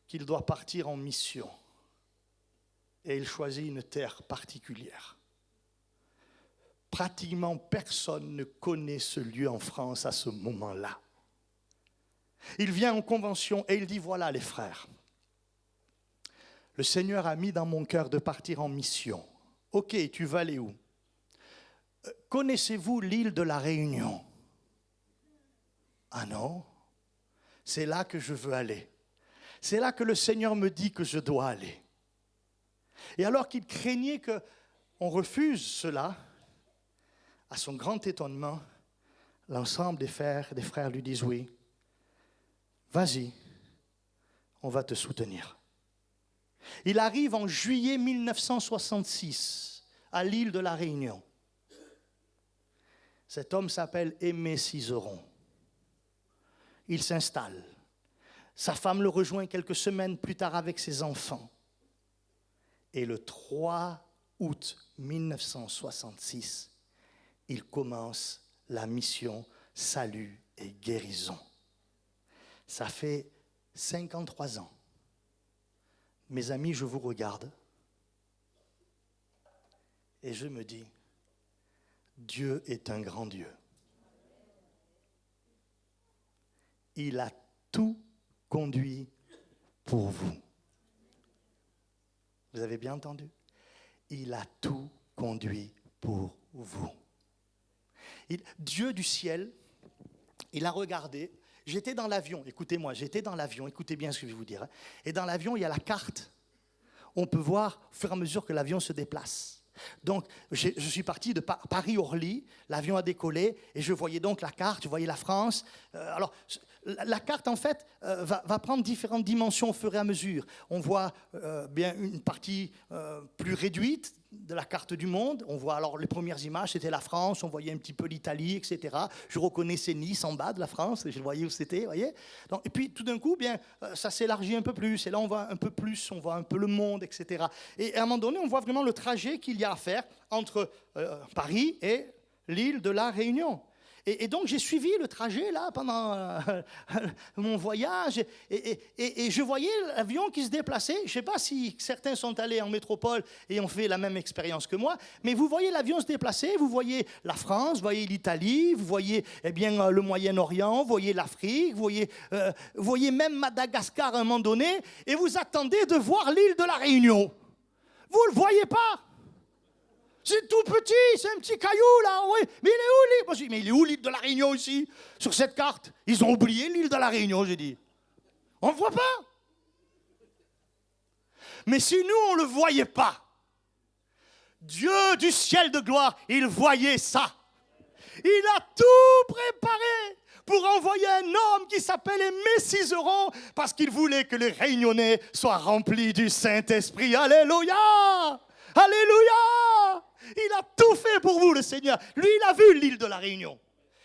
qu'il doit partir en mission. Et il choisit une terre particulière. Pratiquement personne ne connaît ce lieu en France à ce moment-là. Il vient en convention et il dit, voilà les frères, le Seigneur a mis dans mon cœur de partir en mission. Ok, tu vas aller où? Connaissez-vous l'île de la Réunion? Ah non, c'est là que je veux aller. C'est là que le Seigneur me dit que je dois aller. Et alors qu'il craignait qu'on refuse cela, à son grand étonnement, l'ensemble des frères lui disent oui, vas-y, on va te soutenir. Il arrive en juillet 1966 à l'île de la Réunion. Cet homme s'appelle Aimé Cizeron. Il s'installe. Sa femme le rejoint quelques semaines plus tard avec ses enfants. Et le 3 août 1966, il commence la mission salut et guérison. Ça fait 53 ans. Mes amis, je vous regarde et je me dis, Dieu est un grand Dieu. Il a tout conduit pour vous. Vous avez bien entendu? Il a tout conduit pour vous. Dieu du ciel, il a regardé. J'étais dans l'avion, écoutez-moi, écoutez bien ce que je vais vous dire. Et dans l'avion, il y a la carte. On peut voir au fur et à mesure que l'avion se déplace. Donc, je suis parti de Paris-Orly, l'avion a décollé, et je voyais donc la carte, je voyais la France. Alors, la carte, en fait, va prendre différentes dimensions au fur et à mesure. On voit bien une partie plus réduite de la carte du monde. On voit alors les premières images, c'était la France, on voyait un petit peu l'Italie, etc. Je reconnaissais Nice en bas de la France, je voyais où c'était, voyez. Donc, et puis tout d'un coup, bien, ça s'élargit un peu plus, et là on voit un peu plus, on voit un peu le monde, etc. Et à un moment donné, on voit vraiment le trajet qu'il y a à faire entre Paris et l'île de la Réunion. Et donc, j'ai suivi le trajet là pendant mon voyage et je voyais l'avion qui se déplaçait. Je ne sais pas si certains sont allés en métropole et ont fait la même expérience que moi, mais vous voyez l'avion se déplacer, vous voyez la France, vous voyez l'Italie, vous voyez le Moyen-Orient, vous voyez l'Afrique, vous voyez même Madagascar à un moment donné, et vous attendez de voir l'île de la Réunion. Vous ne le voyez pas. C'est tout petit, c'est un petit caillou là, oui. Mais il est où l'île? Mais il est où l'île de la Réunion ici? Sur cette carte, ils ont oublié l'île de la Réunion, j'ai dit. On ne le voit pas. Mais si nous, on ne le voyait pas, Dieu du ciel de gloire, il voyait ça. Il a tout préparé pour envoyer un homme qui s'appelait Messizeron, parce qu'il voulait que les Réunionnais soient remplis du Saint-Esprit. Alléluia! Alléluia! Il a tout fait pour vous, le Seigneur. Lui, il a vu l'île de la Réunion.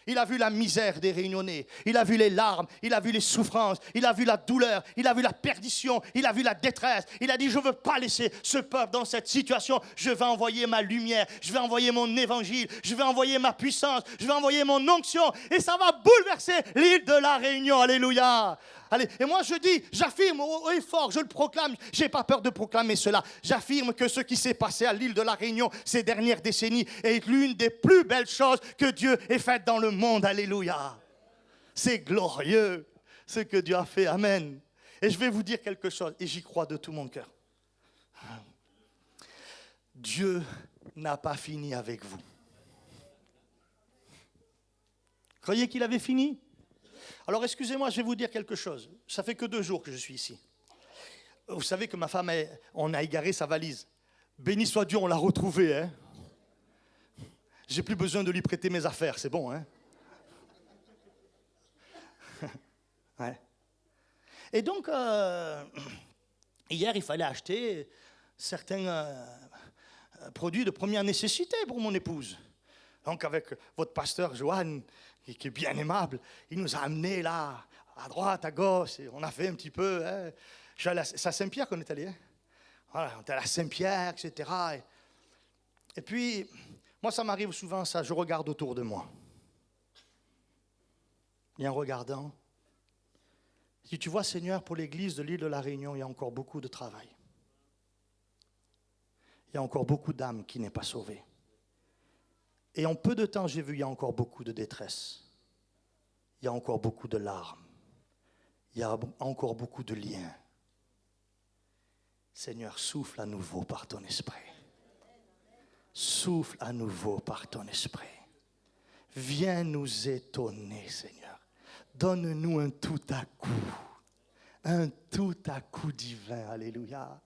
Il a vu la misère des Réunionnais. Il a vu les larmes. Il a vu les souffrances. Il a vu la douleur. Il a vu la perdition. Il a vu la détresse. Il a dit, je ne veux pas laisser ce peuple dans cette situation. Je vais envoyer ma lumière. Je vais envoyer mon évangile. Je vais envoyer ma puissance. Je vais envoyer mon onction. Et ça va bouleverser l'île de la Réunion. Alléluia. Allez, et moi je dis, j'affirme haut et fort, je le proclame, je n'ai pas peur de proclamer cela. J'affirme que ce qui s'est passé à l'île de la Réunion ces dernières décennies est l'une des plus belles choses que Dieu ait faites dans le monde. Alléluia. C'est glorieux ce que Dieu a fait. Amen. Et je vais vous dire quelque chose, et j'y crois de tout mon cœur. Dieu n'a pas fini avec vous. Croyez qu'il avait fini? Alors, excusez-moi, je vais vous dire quelque chose. Ça fait que 2 jours que je suis ici. Vous savez que ma femme, on a égaré sa valise. Béni soit Dieu, on l'a retrouvée. Hein. J'ai plus besoin de lui prêter mes affaires, c'est bon. Hein. Ouais. Et donc, hier, il fallait acheter certains produits de première nécessité pour mon épouse. Donc, avec votre pasteur Johan, qui est bien aimable, il nous a amenés là, à droite, à gauche, et on a fait un petit peu. Hein. C'est à Saint-Pierre qu'on est allé. Hein. Voilà, on est allé à Saint-Pierre, etc. Et puis, moi, ça m'arrive souvent, ça, je regarde autour de moi. Et en regardant, si tu vois, Seigneur, pour l'église de l'île de la Réunion, il y a encore beaucoup de travail. Il y a encore beaucoup d'âmes qui n'est pas sauvées. Et en peu de temps, j'ai vu, il y a encore beaucoup de détresse. Il y a encore beaucoup de larmes. Il y a encore beaucoup de liens. Seigneur, souffle à nouveau par ton esprit. Souffle à nouveau par ton esprit. Viens nous étonner, Seigneur. Donne-nous un tout à coup. Un tout à coup divin. Alléluia.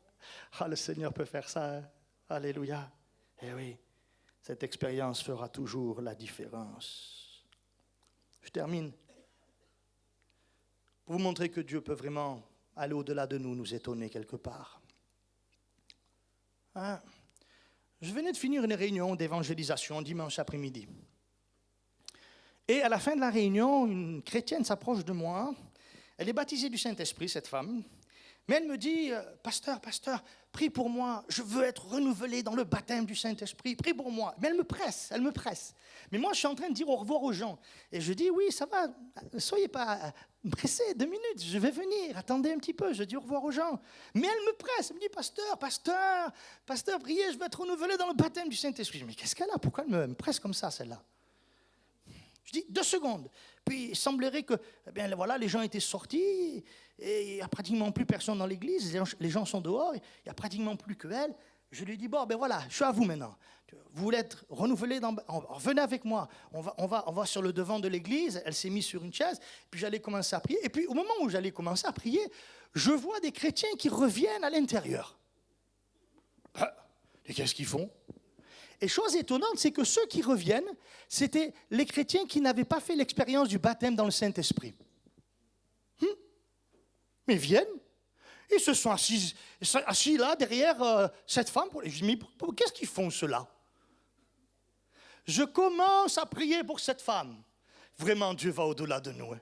Ah, le Seigneur peut faire ça. Hein? Alléluia. Eh oui. Cette expérience fera toujours la différence. Je termine. Pour vous montrer que Dieu peut vraiment aller au-delà de nous, nous étonner quelque part. Hein? Je venais de finir une réunion d'évangélisation dimanche après-midi. Et à la fin de la réunion, une chrétienne s'approche de moi. Elle est baptisée du Saint-Esprit, cette femme. Mais elle me dit, pasteur, prie pour moi, je veux être renouvelé dans le baptême du Saint-Esprit, prie pour moi. Mais elle me presse. Mais moi, je suis en train de dire au revoir aux gens. Et je dis, oui, ça va, ne soyez pas pressés, 2 minutes, je vais venir, attendez un petit peu, je dis au revoir aux gens. Mais elle me presse, elle me dit, pasteur, priez, je veux être renouvelé dans le baptême du Saint-Esprit. Je me dis, qu'est-ce qu'elle a? Pourquoi elle me presse comme ça, celle-là? Je dis 2 secondes. Puis il semblerait que, eh bien, voilà, les gens étaient sortis et il n'y a pratiquement plus personne dans l'église. Les gens sont dehors, il n'y a pratiquement plus que elle. Je lui dis, bon, ben voilà, je suis à vous maintenant. Vous voulez être renouvelé, venez avec moi. On va sur le devant de l'église. Elle s'est mise sur une chaise, puis j'allais commencer à prier. Et puis au moment où j'allais commencer à prier, je vois des chrétiens qui reviennent à l'intérieur. Et qu'est-ce qu'ils font? Et chose étonnante, c'est que ceux qui reviennent, c'était les chrétiens qui n'avaient pas fait l'expérience du baptême dans le Saint-Esprit. Mais ils viennent, ils se sont assis là derrière cette femme. Je dis, mais qu'est-ce qu'ils font ceux-là? Je commence à prier pour cette femme. Vraiment, Dieu va au-delà de nous.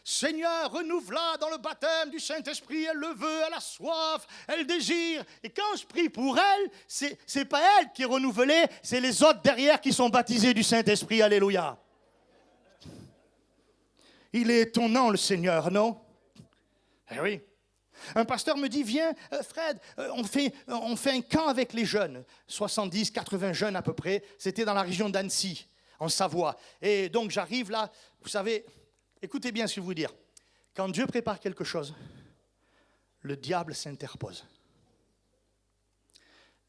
Seigneur, renouvelle-la dans le baptême du Saint-Esprit. Elle le veut, elle a soif, elle désire. Et quand je prie pour elle, c'est pas elle qui est renouvelée, c'est les autres derrière qui sont baptisés du Saint-Esprit. Alléluia. Il est étonnant, le Seigneur, non? Eh oui. Un pasteur me dit, viens, Fred, on fait un camp avec les jeunes. 70, 80 jeunes à peu près. C'était dans la région d'Annecy, en Savoie. Et donc j'arrive là, vous savez... Écoutez bien ce que je vais vous dire. Quand Dieu prépare quelque chose, le diable s'interpose.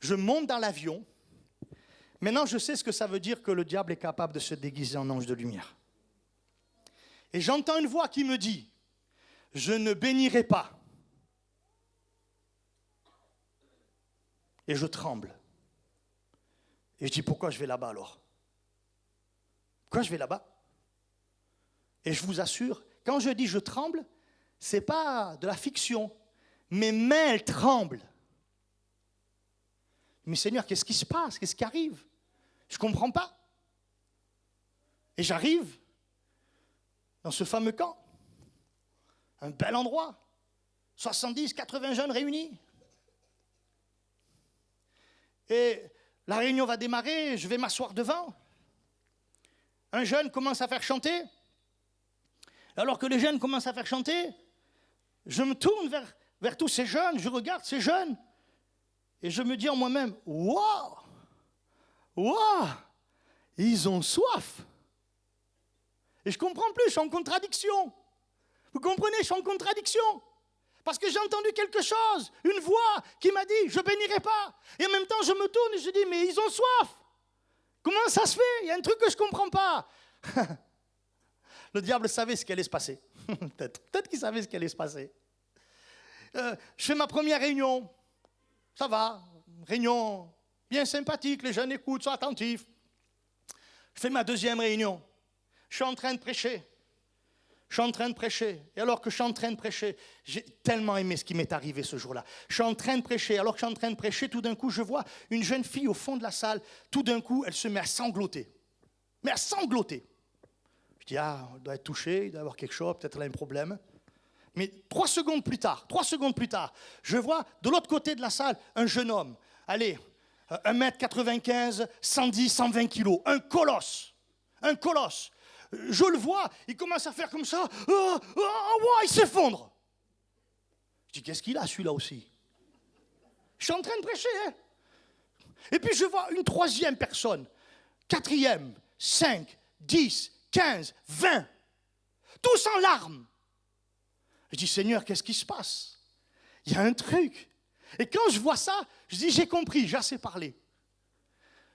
Je monte dans l'avion. Maintenant, je sais ce que ça veut dire que le diable est capable de se déguiser en ange de lumière. Et j'entends une voix qui me dit, je ne bénirai pas. Et je tremble. Et je dis, pourquoi je vais là-bas alors? Pourquoi je vais là-bas? Et je vous assure, quand je dis je tremble, ce n'est pas de la fiction. Mes mains, elles tremblent. Mais Seigneur, qu'est-ce qui se passe? Qu'est-ce qui arrive? Je ne comprends pas. Et j'arrive dans ce fameux camp. Un bel endroit. 70, 80 jeunes réunis. Et la réunion va démarrer, je vais m'asseoir devant. Un jeune commence à faire chanter. Alors que les jeunes commencent à faire chanter, je me tourne vers tous ces jeunes, je regarde ces jeunes, et je me dis en moi-même, waouh, ils ont soif. Et je ne comprends plus, je suis en contradiction. Vous comprenez, je suis en contradiction. Parce que j'ai entendu quelque chose, une voix qui m'a dit, je ne bénirai pas. Et en même temps, je me tourne et je dis, mais ils ont soif. Comment ça se fait? Il y a un truc que je ne comprends pas. Le diable savait ce qui allait se passer. Peut-être qu'il savait ce qui allait se passer. Je fais ma première réunion. Ça va, réunion bien sympathique, les jeunes écoutent, sont attentifs. Je fais ma deuxième réunion. Je suis en train de prêcher. Et alors que je suis en train de prêcher, j'ai tellement aimé ce qui m'est arrivé ce jour-là. Je suis en train de prêcher. Alors que je suis en train de prêcher, tout d'un coup, je vois une jeune fille au fond de la salle. Tout d'un coup, elle se met à sangloter. Mais à sangloter. Je dis, elle doit être touchée, il doit y avoir quelque chose, peut-être elle a un problème. Mais 3 secondes plus tard, je vois de l'autre côté de la salle un jeune homme. Allez, 1m95, 110, 120 kilos, un colosse. Je le vois, il commence à faire comme ça, il s'effondre. Je dis, qu'est-ce qu'il a celui-là aussi? Je suis en train de prêcher. Et puis je vois une 3e personne, 4e, 5, 10, 15, 20, tous en larmes. Je dis, Seigneur, qu'est-ce qui se passe? Il y a un truc. Et quand je vois ça, je dis, j'ai compris, j'ai assez parlé.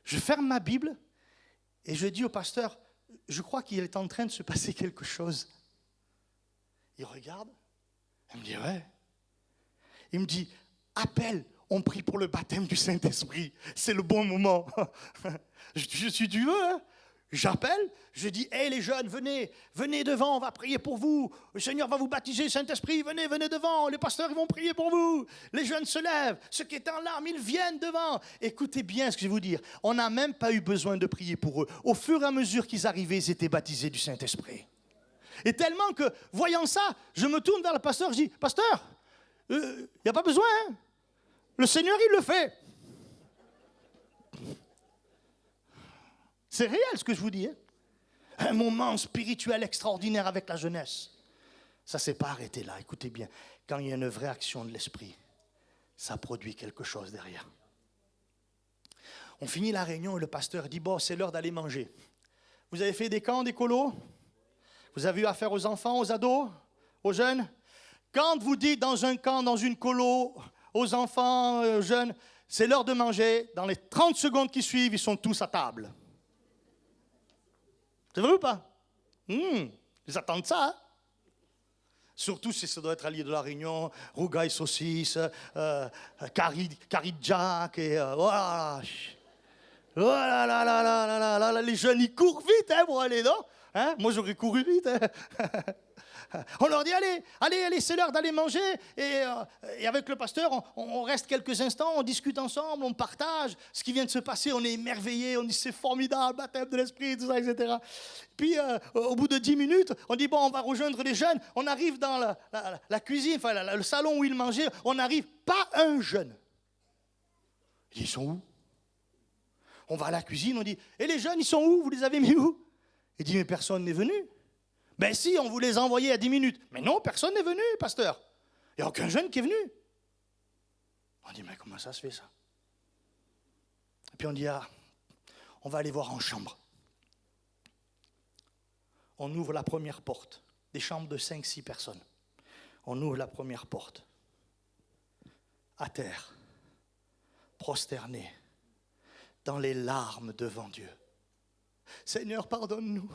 Je ferme ma Bible et je dis au pasteur, je crois qu'il est en train de se passer quelque chose. Il regarde, il me dit, ouais. Il me dit, appelle, on prie pour le baptême du Saint-Esprit. C'est le bon moment. Je suis Dieu, hein? J'appelle, je dis, hé les jeunes, venez devant, on va prier pour vous. Le Seigneur va vous baptiser, Saint-Esprit, venez devant. Les pasteurs, ils vont prier pour vous. Les jeunes se lèvent, ceux qui étaient en larmes, ils viennent devant. Écoutez bien ce que je vais vous dire. On n'a même pas eu besoin de prier pour eux. Au fur et à mesure qu'ils arrivaient, ils étaient baptisés du Saint-Esprit. Et tellement que, voyant ça, je me tourne vers le pasteur, je dis, pasteur, Il n'y a pas besoin. Hein. Le Seigneur, il le fait. C'est réel ce que je vous dis. Hein. Un moment spirituel extraordinaire avec la jeunesse. Ça ne s'est pas arrêté là. Écoutez bien, quand il y a une vraie action de l'esprit, ça produit quelque chose derrière. On finit la réunion et le pasteur dit, bon, c'est l'heure d'aller manger. Vous avez fait des camps, des colos? Vous avez eu affaire aux enfants, aux ados, aux jeunes? Quand vous dites dans un camp, dans une colo, aux enfants, aux jeunes, c'est l'heure de manger, dans les 30 secondes qui suivent, ils sont tous à table. C'est vrai ou pas? Ils attendent ça. Hein? Surtout si ça doit être allié de la Réunion, rougail saucisse, curry de Jack, et voilà. Oh là là là là là là là, les jeunes, ils courent vite hein, pour aller, non hein? Moi, j'aurais couru vite. Hein. On leur dit, allez, c'est l'heure d'aller manger. Et avec le pasteur, on reste quelques instants, on discute ensemble, on partage ce qui vient de se passer. On est émerveillés, on dit, c'est formidable, baptême de l'esprit, tout ça, etc. Puis, au bout de 10 minutes, on dit, bon, on va rejoindre les jeunes. On arrive dans la cuisine, enfin, le salon où ils mangeaient. On n'arrive pas un jeune. Ils sont où? On va à la cuisine, on dit, et les jeunes, ils sont où? Vous les avez mis où? Il dit, mais personne n'est venu. Ben si, on vous les a envoyés à 10 minutes. Mais non, personne n'est venu, pasteur. Il n'y a aucun jeune qui est venu. On dit, mais comment ça se fait, ça? Et puis on dit, on va aller voir en chambre. On ouvre la première porte. Des chambres de 5-6 personnes. On ouvre la première porte. À terre, prosterné, dans les larmes devant Dieu. Seigneur, pardonne-nous.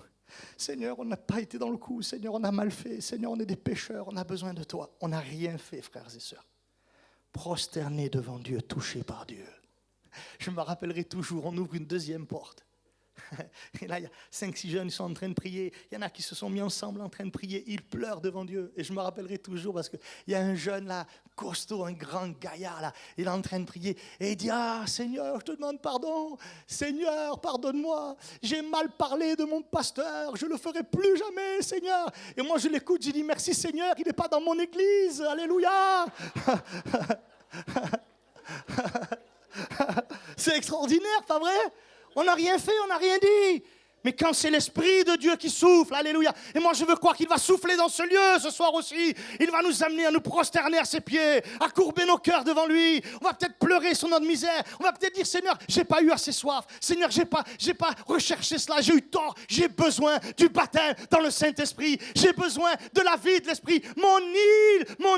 Seigneur, on n'a pas été dans le coup. Seigneur, on a mal fait. Seigneur, on est des pécheurs. On a besoin de toi. On n'a rien fait, frères et sœurs. Prosterné devant Dieu, touché par Dieu. Je me rappellerai toujours, on ouvre une deuxième porte. Et là, il y a 5-6 jeunes qui sont en train de prier. Il y en a qui se sont mis ensemble en train de prier. Ils pleurent devant Dieu. Et je me rappellerai toujours parce qu'il y a un jeune là, costaud, un grand gaillard là. Il est en train de prier. Et il dit, Seigneur, je te demande pardon. Seigneur, pardonne-moi. J'ai mal parlé de mon pasteur. Je ne le ferai plus jamais, Seigneur. Et moi, je l'écoute. Je dis, merci Seigneur, il n'est pas dans mon église. Alléluia. C'est extraordinaire, pas vrai? On n'a rien fait, on n'a rien dit. Mais quand c'est l'Esprit de Dieu qui souffle, alléluia. Et moi je veux croire qu'il va souffler dans ce lieu ce soir aussi. Il va nous amener à nous prosterner à ses pieds, à courber nos cœurs devant lui. On va peut-être pleurer sur notre misère. On va peut-être dire, Seigneur, j'ai pas eu assez soif. Seigneur, j'ai pas recherché cela. J'ai eu tort. J'ai besoin du baptême dans le Saint-Esprit. J'ai besoin de la vie de l'Esprit. Mon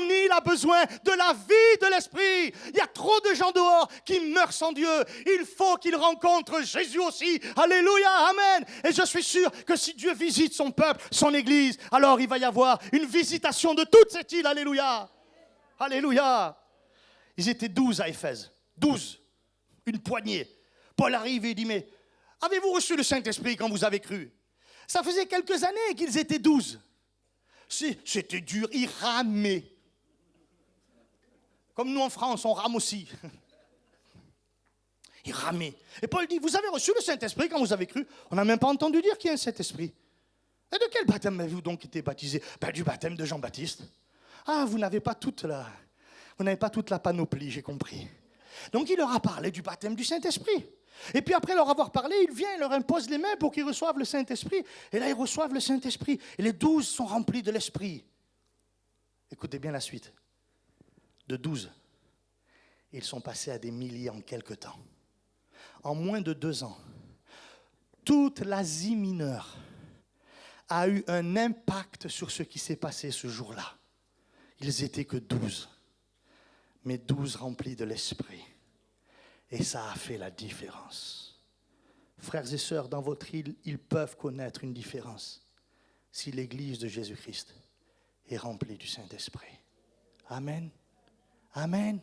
île a besoin de la vie de l'Esprit. Il y a trop de gens dehors qui meurent sans Dieu. Il faut qu'ils rencontrent Jésus aussi. Alléluia, amen. Et je suis sûr que si Dieu visite son peuple, son église, alors il va y avoir une visitation de toute cette île. Alléluia. Alléluia. Ils étaient 12 à Éphèse. 12. Une poignée. Paul arrive et il dit, mais avez-vous reçu le Saint-Esprit quand vous avez cru? Ça faisait quelques années qu'ils étaient 12. C'était dur. Ils ramaient. Comme nous en France, on rame aussi. Il ramait. Et Paul dit, vous avez reçu le Saint-Esprit quand vous avez cru? On n'a même pas entendu dire qu'il y a un Saint-Esprit. Et de quel baptême avez-vous donc été baptisé? Du baptême de Jean-Baptiste. Vous n'avez pas toute la panoplie, j'ai compris. Donc il leur a parlé du baptême du Saint-Esprit. Et puis après leur avoir parlé, il vient et leur impose les mains pour qu'ils reçoivent le Saint-Esprit. Et là, ils reçoivent le Saint-Esprit. Et les 12 sont remplis de l'Esprit. Écoutez bien la suite. De 12, ils sont passés à des milliers en quelque temps. En moins de 2 ans, toute l'Asie mineure a eu un impact sur ce qui s'est passé ce jour-là. Ils n'étaient que 12, mais 12 remplis de l'Esprit. Et ça a fait la différence. Frères et sœurs, dans votre île, ils peuvent connaître une différence si l'Église de Jésus-Christ est remplie du Saint-Esprit. Amen. Amen.